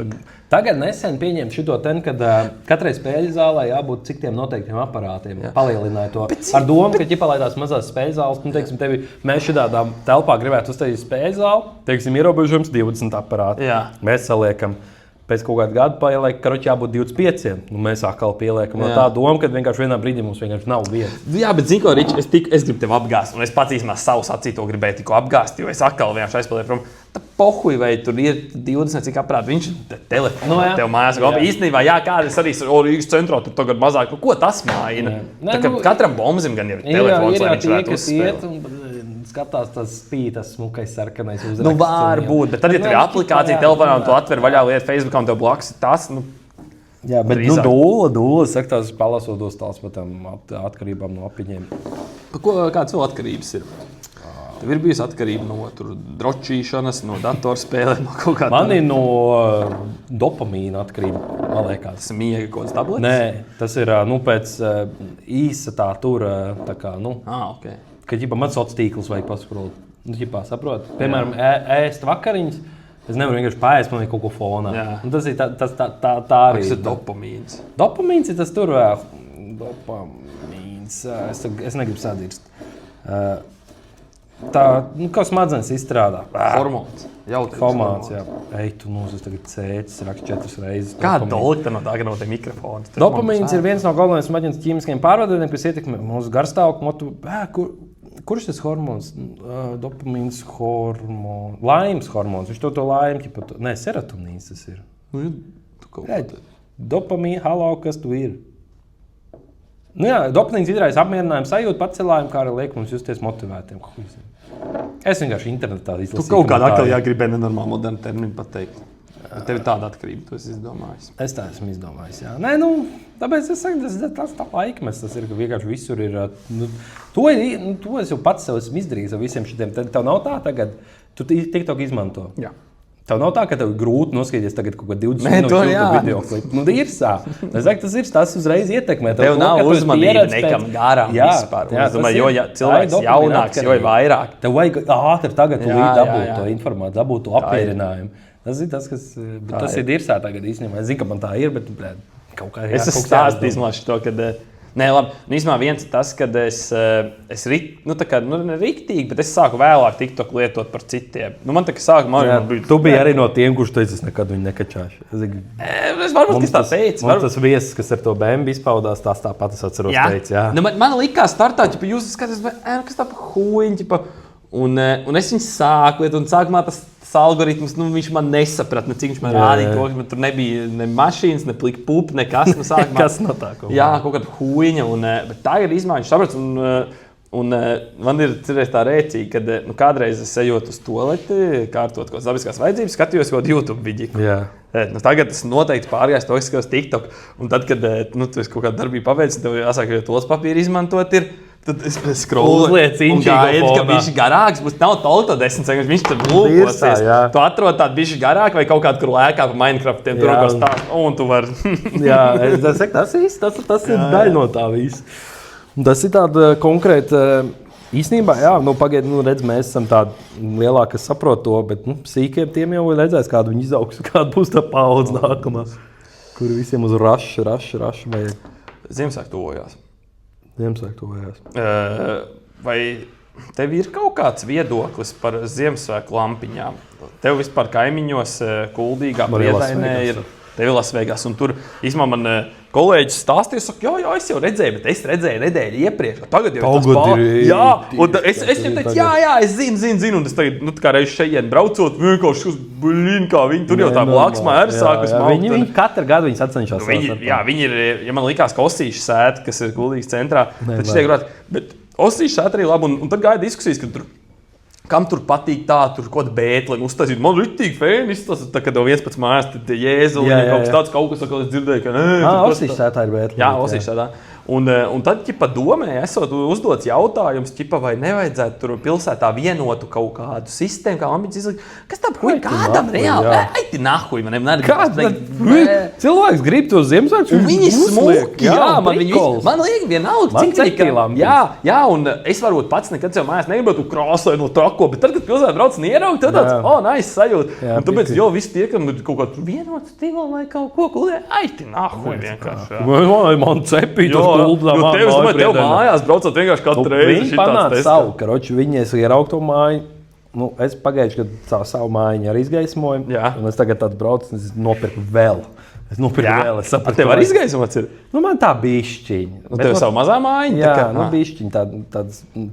Tagad nesen pieņem šito kad katrai spēļu zālē jābūt cik tiem noteiktiem aparātiem, palielināja to. Ar domu, ka lai tās mazās spēļu zāles, teiksim, mēs šitādā telpā gribētu uztaisīt spēļu zāli, teiksim, ierobežojums 20 aparāti. Mēs saliekam. Pēc kaut kāda gada paieliek, ka jābūt 25. Mēs atkal pieliekam no tā doma, ka vienkārši vienā brīdī mums vienkārši nav vietas. Jā, bet zini ko, Rič, es gribu tevi apgāzt, un es pats īstenībā savu sacīto gribēju tikko apgāzt, jo es atkal vienkārši aizpildēju prom. Tā pohuj, vai tur ir 20 cik aparāti, viņš telefonu tev mājās. Īstenībā, kāda es arī Rīgas centrā, tur tagad mazāk, ko tas maina? Katram bombzim gan ir telefons, lai viņš varētu uzspēlēt. Skatās tas spītas, smukais, sarkanais uzraksts. Var būt, bet tad, ja tur ir aplikācija telefonā un tu atver vaļā lietu Facebookā un tev blakus ir tas, Jā, bet dūla, saka, tās palasodos tās par tām atkarībām no apiņiem. Kādas vēl atkarības ir? Tev ir bijusi atkarība no drošīšanas, no datorspēlēm, no kaut kā tāda? Man ir no dopamīna atkarība, man liekas. Tas ir miega kaut kāds tabletes? Nē, tas ir pēc īsa tā tur, tā kā, okay. Kad man sociālais tīkls vajag paskrolot. Saprot? Piemēram, ēst vakariņas, es nevaru vienkārši paēst, man ir kaut ko fonā. Un tas ir tā arī. Tas ir dopamīns. Dopamīns ir tas tur, dopamīns, es negribu sadirst. Tā, kā smadzenes izstrādā. Hormons. Hormons, jā. Ej, tu es tagad cēķis, rakstu 4 reizes. Kāda dolita no tā, ka no te mikrofons? Dopamīns ir viens no galvenajiem smadzenes ķīmiskajiem pārvadājumiem, kas ietekmē mūsu garstāvokli. Kurš tas hormons? Dopamīns hormons. Laimes hormons. Viņš to laimi. Nē, serotonīns tas ir. Dopamīna, halo, kas tu ir? Dopamīns izraisa apmierinājumu sajūtu, pacelājumu, kā arī liek mums justies motivētiem. Es vienkārši internetā izlasīju. Tu kaut kādā atkal gribēji nenormāli modernu terminu pateikt. Tev ir tāda atkarība, tu esi izdomājis. Es tā esmu izdomājis, jā. Nē, tāpēc es saku, tas tā laikmets, tas ir, ka vienkārši visur ir. To es jau pats sev esmu izdarījis ar visiem šitiem. Tev nav tā tagad, tu TikTok izmanto. Jā. Tev nav tā, ka tev ir grūti noskatīties tagad kaut ko 20 Nē, to jā. video klipu. Ir sā. Es saku, tas uzreiz ietekmē. Tev nav uzmanība nekam garām vispār. Es domāju, jo cilvēks jaunāks, jo vairāk. Tev vajag ātri tagad dabūt to informāciju, dabūt to apmierinājumu. Tas ir tas, kas... Tas ir dirsā tagad īstenībā. Es zinu, ka man tā ir, bet kaut kā... Es esmu stāstījis man šo, kad... Nē, labi. Īsumā viens ir tas, kad es ne riktīgi, bet es sāku vēlāk TikTok lietot par citiem. Man tā kā sākumā bija... Tu biji arī no tiem, kurš teica, es nekad viņu nekačāšu. Es varbūt, kas tā teica. Man tas viesis, kas ar to bēmbi izpaudās, tās tāpat es atceros teica, jā. Man likās startā, jūs skatās, kas tā pa huiņi, un es viņu sāku lietot, un sākumā tas algoritms, viņš man nesaprata, cik viņš man rādīja to, ka tur nebija ne mašīnas, ne plika pupa, nekas. Kas no tā kaut kā? Jā, kaut kāda huiņa, bet tagad izmaiņas saprats, un man ir tā rēcīga, kad kādreiz es ejot uz toleti, kārtot kaut kādas dabiskās vajadzības, skatījos kaut YouTube vidiku. Jā. Tagad tas noteikti pārgājis to, kas TikTok, un tad, kad tu esi kaut kādu darbību paveicis, tev jāsāk, ja tos papīri izmantot ir, tad es skrolu un gaidu, ka bišķi garāks, būs nav tolto 10 sekundes, viņš tad lūkosies. Tu atrod tādu bišķi garāk vai kaut kādu, kur lēkā pa Minecraftiem, tur kaut kā un tu vari. Jā, tas ir daļa no tā viss. Tas ir tāda konkrēta, īstenībā, jā, pagaid, redz, mēs esam tādi lielāki, kas saprot to, bet sīkiem tiem jau redzēs, kādu viņi izaugs, kāda būs tā paudze nākamā, kur visiem uz rašu vajag. Ziemassvētku tuvojās. Vai tev ir kaut kāds viedoklis par Ziemassvētku lampiņām? Tev vispār kaimiņos Kuldīgā Priedainē ir Lasvegas, un tur īstenībā man kolēģis stāstīja, saka, jā, es jau redzēju, bet es redzēju nedēļu iepriekš. Tagad jau tas pārāk. Jā, un es viņam teicu, jā, es zinu, un es tagad, kā reiz šeit braucot, vienkārši kā viņi tur jau tā blāksmā ir sākus maukt. Viņi katru gadu viņus atcenšās. Jā, viņi ir, ja man likās, ka Osīša sēta, kas ir Kuldīgas centrā, tad šeit grāt, bet Osīša sēta arī labi, un tad gāja diskusijas, ka tur, kam tur patīk tā, tur kaut kāda bētli uztaisīt. Man ritīgi fēni izstāsta, tā, kad tev viens pēc mājās, tad jēzuli, kaut kas, es dzirdēju, ka nē. Osīša sētā ir bētli. Jā, Osīša sētā. Un tad, domē, esot uzdots jautājums, vai nevajadzētu tur pilsētā vienotu kaut kādu sistēmu, kā ambīcijas izlikt. Kas tā, kādam reāli? Aiti nahuj, man cilvēks grib to Ziemassvētku. Viņi smuki, jā, man liek vienalga, cik viņi. Jā, un es varbūt pats nekad sev mājās negribētu krāsai no trako, bet tad, kad pilsētā brauc un ieraugi, tad tāds, nice sajūta. Un tāpēc, visi tiekam kaut kādu vienotu stilu vai kaut ko kludē, aiti nahuj vienkārši. Man cepīt. Tev mājās braucot vienkārši katru reizi. Viņi panāca savu, karoči, viņi es ieraugu to māju. Es pagājuši, kad savu mājiņu arī izgaismoju. Un es tagad tāds braucu, un es nopirku vēl. Es sapratu, tev arī izgaismots ir? Man tā bišķiņa. Tev savu mazā mājiņa? Jā, bišķiņa.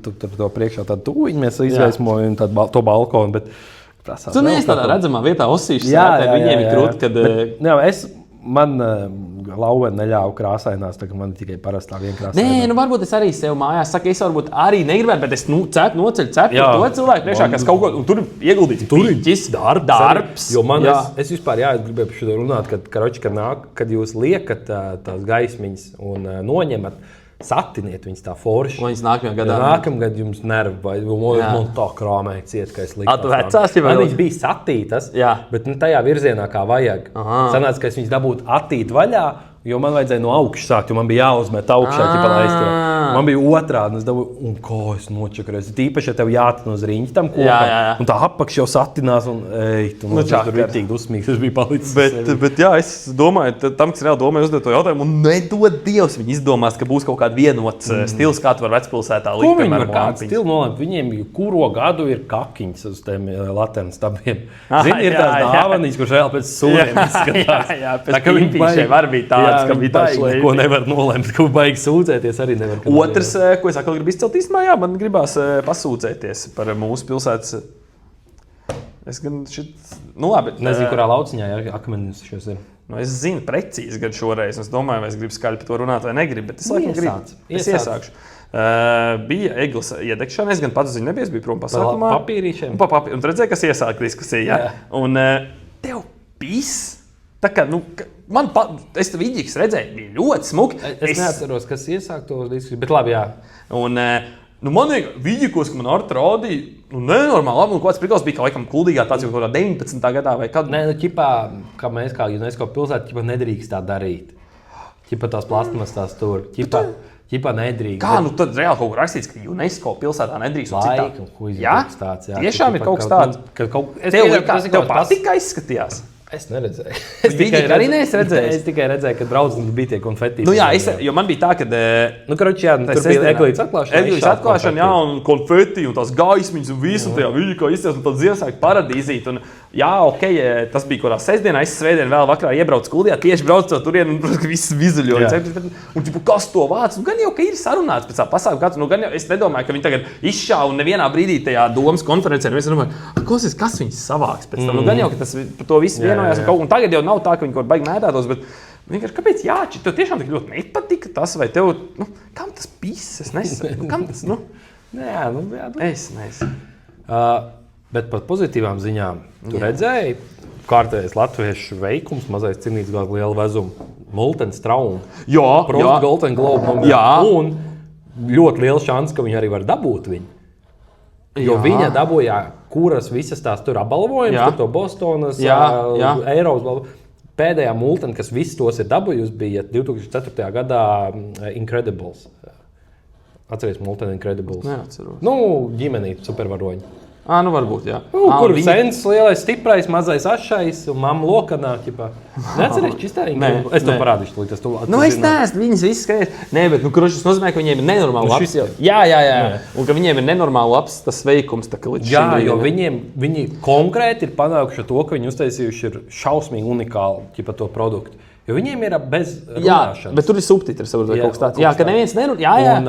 Tur to priekšā tādu tūjiņu mēs izgaismoju un to balkonu. Tu neesi tādā redzamā vietā Osīša sētē, viņiem ir krūti, kad... Man lauva neļāva krāsainās, tā ka man tikai parastā vienkrāsainā. Nē, varbūt es arī sev mājās saku, es varbūt arī negribētu, bet es noceļu to cilvēku priekšā, kas kaut ko, un tur ieguldīts piķis, darbs. Jo man, es vispār, es gribēju par šo runāt, kad jūs liekat tās gaismiņas un noņemat, satiniet viņas tā forši. Un viņas nākamajā gadā. Nākamgad jums nervi vai man tā krāmēja ciet, ka es likās. Tu vecās, ja viņas bija satītas, bet tajā virzienā kā vajag. Sanāca, ka es viņas dabūtu attīt vaļā, jo man vajadzēja no augšas sākt, jo man bija jāuzmet augšā, man bija otrādi, un es dabūju, un kā es nočakarēju. Tīpaši, ja tev jātin uz riņķi tam kopā, un tā apakš jau satinās, un tur ritīgi dusmīgs, es biju palicis. Bet es domāju, tam, kas reāli domāju uzdot to jautājumu, un nedod Dievs, viņi izdomās, ka būs kaut kāda vienots stils, kā tu var vecpilsētā likt, piemēram, kampiņus. Stilu nolēmt, viņiem kuro gadu ir kakiņas uz tiem laternas stabiem. Zini, ir tās dāvanīs, kurš reāli pēc sūriem izskatās. Jā, pēc pimpīšai var būt tāds, ka bija tāds šleipī. Ko nevar nolēmt, ko baigi sūdzēties arī nevar. Otrs, ko es atkal gribu izcelt īstenībā, man gribās pasūdzēties par mūsu pilsētas. Es gan labi. Nezinu, kurā lauciņā akmenis šos ir. Es zinu precīzi gan šoreiz. Es domāju, vai es gribu skaļi par to runāt vai negribu, bet es laikam gribu. Es iesākšu. Bija eglis iedegšana, es gan pats ziņu nebiju, es biju prom pasākumā. Papīrīšiem. Un redzēju, kas iesāk diskusiju. Un tev pis. Tā kā, es tev vidīgs redzēju, bija ļoti smuki. Es neatceros, kas iesāk to diskusiju, bet labi, jā. Un Man liekas, vidīkos, ka man Arta rādīja, nenormāli labi, un kāds prikals bija, ka laikam kuldīgā tāds jau kaut kādā 19. gadā vai kad. Nē, ķipā, kā mēs kā UNESCO pilsēta, ķipā nedrīkst tā darīt. Ķipā tās plasmas tās tur, ķipā nedrīkst. Kā, tad reāli kaut kur rakstīts, ka UNESCO pilsētā nedrīkst un citā? Jā? Tāds, jā? Tiešām ir kaut kas tāds? Tev patika izskatījās? Es neredzēju. Es tikai redzēju, ka braucams bija tie konfeti. Jo man bija tā, ka... tur bija eglītes atklāšana. Jā, un konfeti, un tās gaismiņas, un visu, un tajā viņa kā izties, un tad Ziemassvētku paradīzīt. Un, jā, tas bija kaut kā sestdienā, es svētdien vēl vakarā iebraucu Kuldijā, tieši braucu to turien, un viss vizuļoja. Un kas to vāc? Nu, gan jau, ka ir sarunāts pēc tā pasākuma kāds, nu gan jau, es nedomāju, ka viņi tagad izšāva un nevienā brīdī tajā domas konferencē, un es domāju, kas viņus savāks pēc tam? Nu, gan jau, ka tas par to visu un tagad jau nav tā, ka viņi kaut baigi mēdētos, bet vienkārši kāpēc tev tiešām tik ļoti nepatika tas, vai tev, kam tas piss? Es nezinu, kam tas, Es nezinu. Bet par pozitīvām ziņām, tu redzēji kārtējais latviešu veikums, mazais cīnīts gāz lielu vezumu, Multens Trauma. Jā. Golden Globe. Un ļoti liela šans, ka viņi arī var dabūt viņu. Jo viņa dabūja, kuras visas tās tur apbalvojumus, tur to Bostonas, Eiropas, pēdējā Multena, kas visus tos ir dabūjusi, bija 2004. gadā Incredibles. Atceries Multena Incredibles? Neatceros. Ģimenīt supervaroņi. Varbūt, jā. Kur sens, lielais, stiprais, mazais ašais un mamma lokanā, ķipā. Neatceries čistēji? Es tev parādīšu, līdz tu es neesmu, viņas viss skaties. Nē, bet, krošas nozīmē, ka viņiem ir nenormāli labs. Jā. Un ka viņiem ir nenormāli labs tas veikums, tā kā līdz šim. Jā, jo viņi konkrēti ir panākuši to, ka viņi uztaisījuši ir šausmīgi unikāli, ķipā to produktu. Jo viņiem ir bez runāšanas. Jā, bet tur ir subtitri, varbūt vai kaut kas tāds. Jā, ka neviens nerunā. Jā.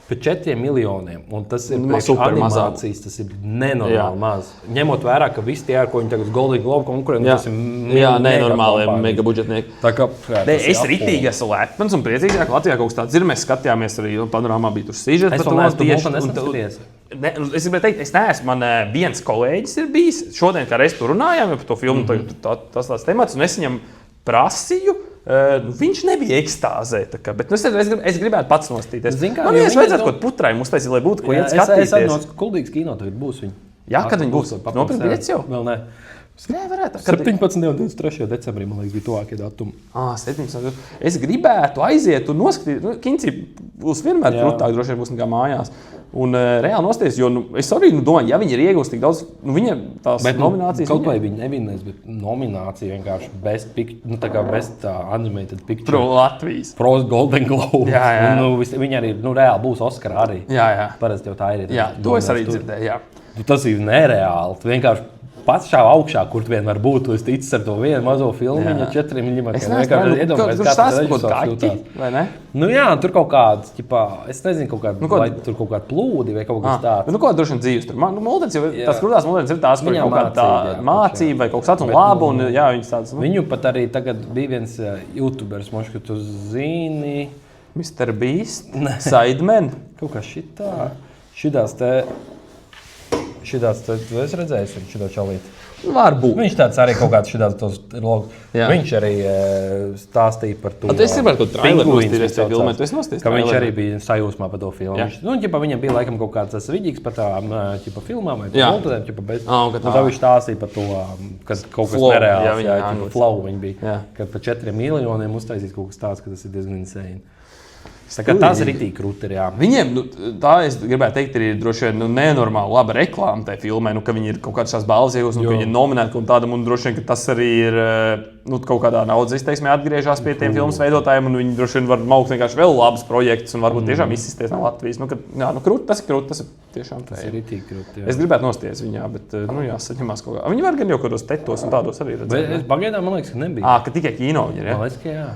Par 4 miljoniem, un tas ir animācijas, tas ir nenormāli maz. Ņemot vērā, ka visi tie, ar ko viņi tagad uz Golden Globe konkurenti, tas ir nenormāli mega budžetnieki. Tā kā, es ritīgi esmu lepns un priecīgs, ka Latvijā kaut kas tāds ir. Mēs skatījāmies arī panorāmā bija tur sižets. Es vēl neesmu skaties. Es gribēju teikt, es neesmu, man viens kolēģis ir bijis. Šodien, kā reiz tur runājām par to filmu, tas tāds temats, un es viņam prasīju. Viņš nebija ekstāzē, bet es gribētu pats nostīties. Man vajadzētu kaut putrai uztaisīt, lai būtu ko iet skatīties. Es arī no Kuldīgas kino tagad būs viņi. Jā, kad viņi būs? Nopirkt biļetes jau? Vēl ne. Varētu. 17. un 23. decembrī, man liekas, bija tuvākie datumi. 17. Es gribētu aiziet un noskatīt. Kincī būs vienmēr krūtāk, droši vien būs nekā mājās. Un reāli nosties, jo es arī domāju, ja viņi ir iegūst tik daudz, viņiem tās nominācijas... Kaut vai viņi nevinēs, bet nominācija vienkārši best animated picture. Pro Latvijas. Pro Golden Globe. Jā. Viņi arī reāli būs Oscar arī. Jā. Parasti jau tā ir. Jā, to es arī dzirdēju, jā. Tas ir nereāli. Tu vienkārši pats šāva augšā, kur tu vien var būt. Tu esi ticis ar to vienu mazo filmu, viņa 4 mm. Es nezinu, tur stāsta kaut kaķi, vai ne? Tur kaut kāds, es nezinu, tur kaut kādi plūdi vai kaut kas tāds. Ko droši vien dzīves tur? Multens jau, tās krūtās Multens ir tās, kur kaut kā tā mācība vai kaut kas tāds un labu, un jā, viņas tāds. Viņu pat arī tagad bija viens YouTubers, moši, ka tu zini... Mr. Beast? Sidemen? Kaut kā šitā. Šitās, tu esi redzējis viņu šitā čalīti? Varbūt. Viņš tāds arī kaut kāds šitās tos logus. Viņš arī stāstīja par to. Es gribētu kaut traileru nostīties tajā filmē, tu esi nostīties traileru? Ka viņš arī bija sajūsmā par to filmu. Viņam bija laikam kaut kāds tas vidīgs par tām filmām vai multidēm, tā viņš stāstīja par to, kas kaut kas nereāls, flow viņi bija. Kad par 4 miljoniem uztaisīt kaut kas tāds, ka tas ir diezgan insane. Tas ir itī krūti, jā. Viņiem, tā es gribētu teikt, ir droši vien nenormāli laba reklāma tajā filmē, ka viņi ir kaut kādas šās balvas iegūst, ka viņi ir nominēti un tādam, un droši vien, ka tas arī ir kaut kādā naudas izteiksmē atgriežās pie tiem filmas veidotājiem, un viņi droši vien var maukt vienkārši vēl labus projektus un varbūt tiešām izsisties no Latvijas. Krūti, tas ir tiešām tas ir itī krūti, jā. Es gribētu nosties viņā, bet, saņemās kaut kā. Viņi var gan jau kādos tetos un tādos arī redzēt. Bet pagaidām, man liekas, ka nebija. Ka tikai kino viņi ir, jā? Man liekas, ka jā.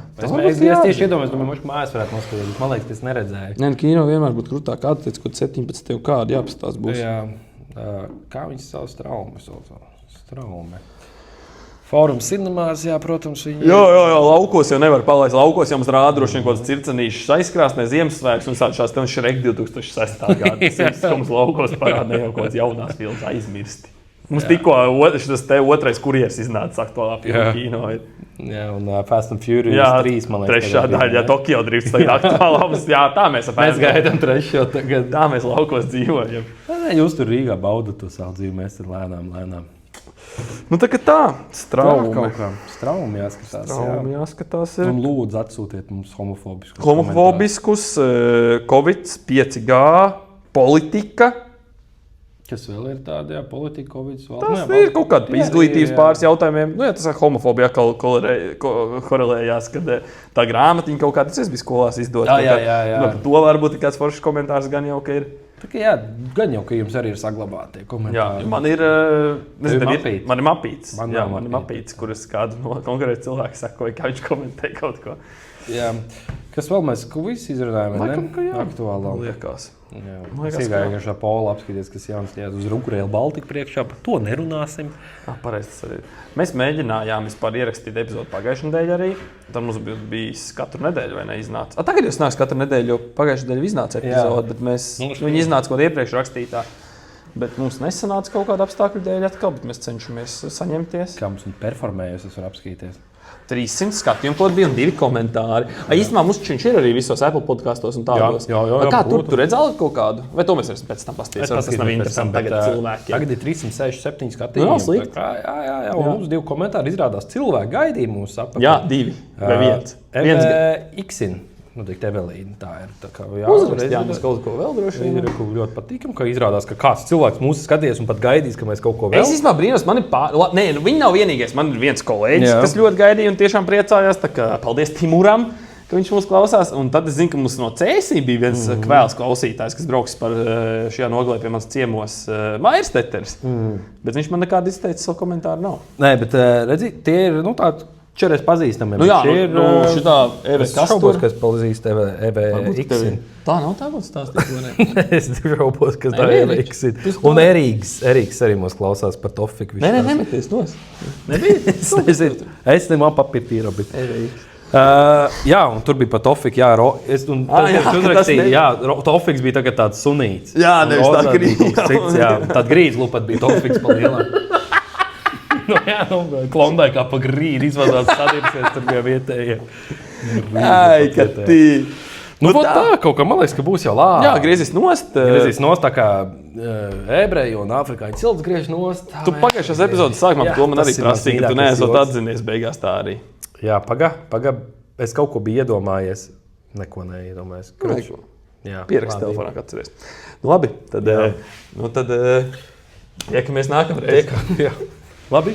Es tieši iedomājos, domāju, mājās varētu noskatīties. Man liekas, es neredzēju. Nē, kino vienmēr būtu krūtāk. Kāda teica, ka 17 tev kādi jāpastās būs? Jā. Kā viņas sauc Straume? Fórums cinemās, jā, protams, viņi... Jā, laukos jau nevar palaist. Laukos jau mums rāda droši vien kaut kāds circenīšs aizkrāsnē Ziemassvētks un šās ten Shrek 2006. gada. Tas mums laukos parāda jau kaut kāds jaunās filmas aizmirsti. Mums tikko šis te otrais kurjers iznāca aktuālā filma kino. Jā, un Fast and Furious 3, man liekas. Trešā daļa, Tokio drifts tagad aktuālāms. Jā, tā mēs Mēs gaidām trešo tagad. Tā mēs laukos dzīvojam. Nē, jūs tur Rīgā baudat to savu dzīvi, mēs tur lēnām. Nu tā kā tā, straumi. Straumi jāskatās. Straumi jāskatās. Un lūdzu atsūtiet mums homofobiskus. Homofobiskus, Covid, 5G, politika. Kas vēl ir tāda, politika, Covid? Tas ir kaut kāda izglītības pāris jautājumiem. Nu, jā, tas ar homofobiju korelējās, kad tā grāmatiņa kaut kāda, tas bija skolās izdot. Jā. Par to varbūt kāds foršs komentārs gan jau, ka ir. Tā kā jā, gan jau, ka jums arī ir saglabāti komentāri. Jā, man ir, mapīts. Man ir mapīts. Man ir mapīts, kuras kādu no konkrēti cilvēki sakoja, kā viņš komentē kaut ko. Jā. Kas vēl mēs visi izrunājam, Laikam, ka jā. Aktuālā. Liekas. Es vienkārši Polu apskaties, kas jauns jādz uz Runkurēlu Baltiku priekšā, par to nerunāsim. Pareizi tas arī. Mēs mēģinājām vispār ierakstīt epizodu pagājušajā nedēļā arī. Tad mums bijis katru nedēļu, vai ne, iznāca. Tagad jūs nāks katru nedēļu, jo pagājušajā nedēļā iznāca epizode, bet viņi iznāca kaut iepriekš rakstītā. Bet mums nesanāca kaut kāda apstākļu dēļ atkal, bet mēs cenšamies saņemties. Kā mums performējas, es varu apskatīties. 300 skatījumu pod bija un 2 komentāri. Īstenībā mums viņš ir arī visos Apple podkastos un tādos. Jā, kā tur redzēli kaut kādu? Vai to mēs varam pēc tam pastīties? Tas nav interesanti tagad cilvēkiem. Tagad ir 367 skatījumi. Nav slikti. Jā, un mums 2 komentāri izrādās cilvēki gaidīja mūsu apakaļ. Jā, 2 vai 1. Iksin. Nu, teikt, Evelīna, tā ir. Tā kā, Uzrakstījāmies kaut ko vēl droši vien. Ir ļoti patīkami, ka izrādās, ka kāds cilvēks mūs skaties un pat gaidīs, ka mēs kaut ko vēl. Es īstenībā brīnos, man ir viņi nav vienīgais. Man ir viens kolēģis, kas ļoti gaidīja un tiešām priecājās. Tā kā paldies Timuram, ka viņš mūs klausās. Un tad es zinu, ka mums no Cēsī bija viens kvēls klausītājs, kas brauks par šajā nogalē pie manas ciemos Mairs Teters. Bet viņš man nekādu izteicis savu komentāru nav. Nē, bet redzi, tie ir, tādi. Čereiz pazīstami. Nu jā, šitā Eve Kastur. Es pazīst Eve Iksin. Tā nav tā būtu stāstīt. Es šaubos, kas tā ir Eve Iksin. Un Erīgs arī mūs klausās par Tofiku. Nē, nemeties tos. Nebija? Es nemā papīra, bet Eve Iksin. Jā, un tur bija par Tofiku. Jā, es uzrakstīju, jā, Tofiks bija tagad tāds sunīts. Jā, nevis tā grīz. Tad grīzlupat bija Tofiks pa lielām. Klondai kā pa grīdu izvadās sadirsies, tur bija vietējie. Ai, ka tī. Tā kaut kā, man liekas, ka būs jau labi. Jā, griezīs nost. Griezīs nost tā kā ebreji un afrikāņi cilts griež nost. Tu pagājušās epizodes sākumā, to man arī prasīja, ka tu neesot atzinies beigās tā arī. Jā, paga. Es kaut ko biju iedomājies. Neko neiedomājies. Neko. Pierakst telefonā, kā atceries. Nu labi, tad iekamies nākamreiz. Labi.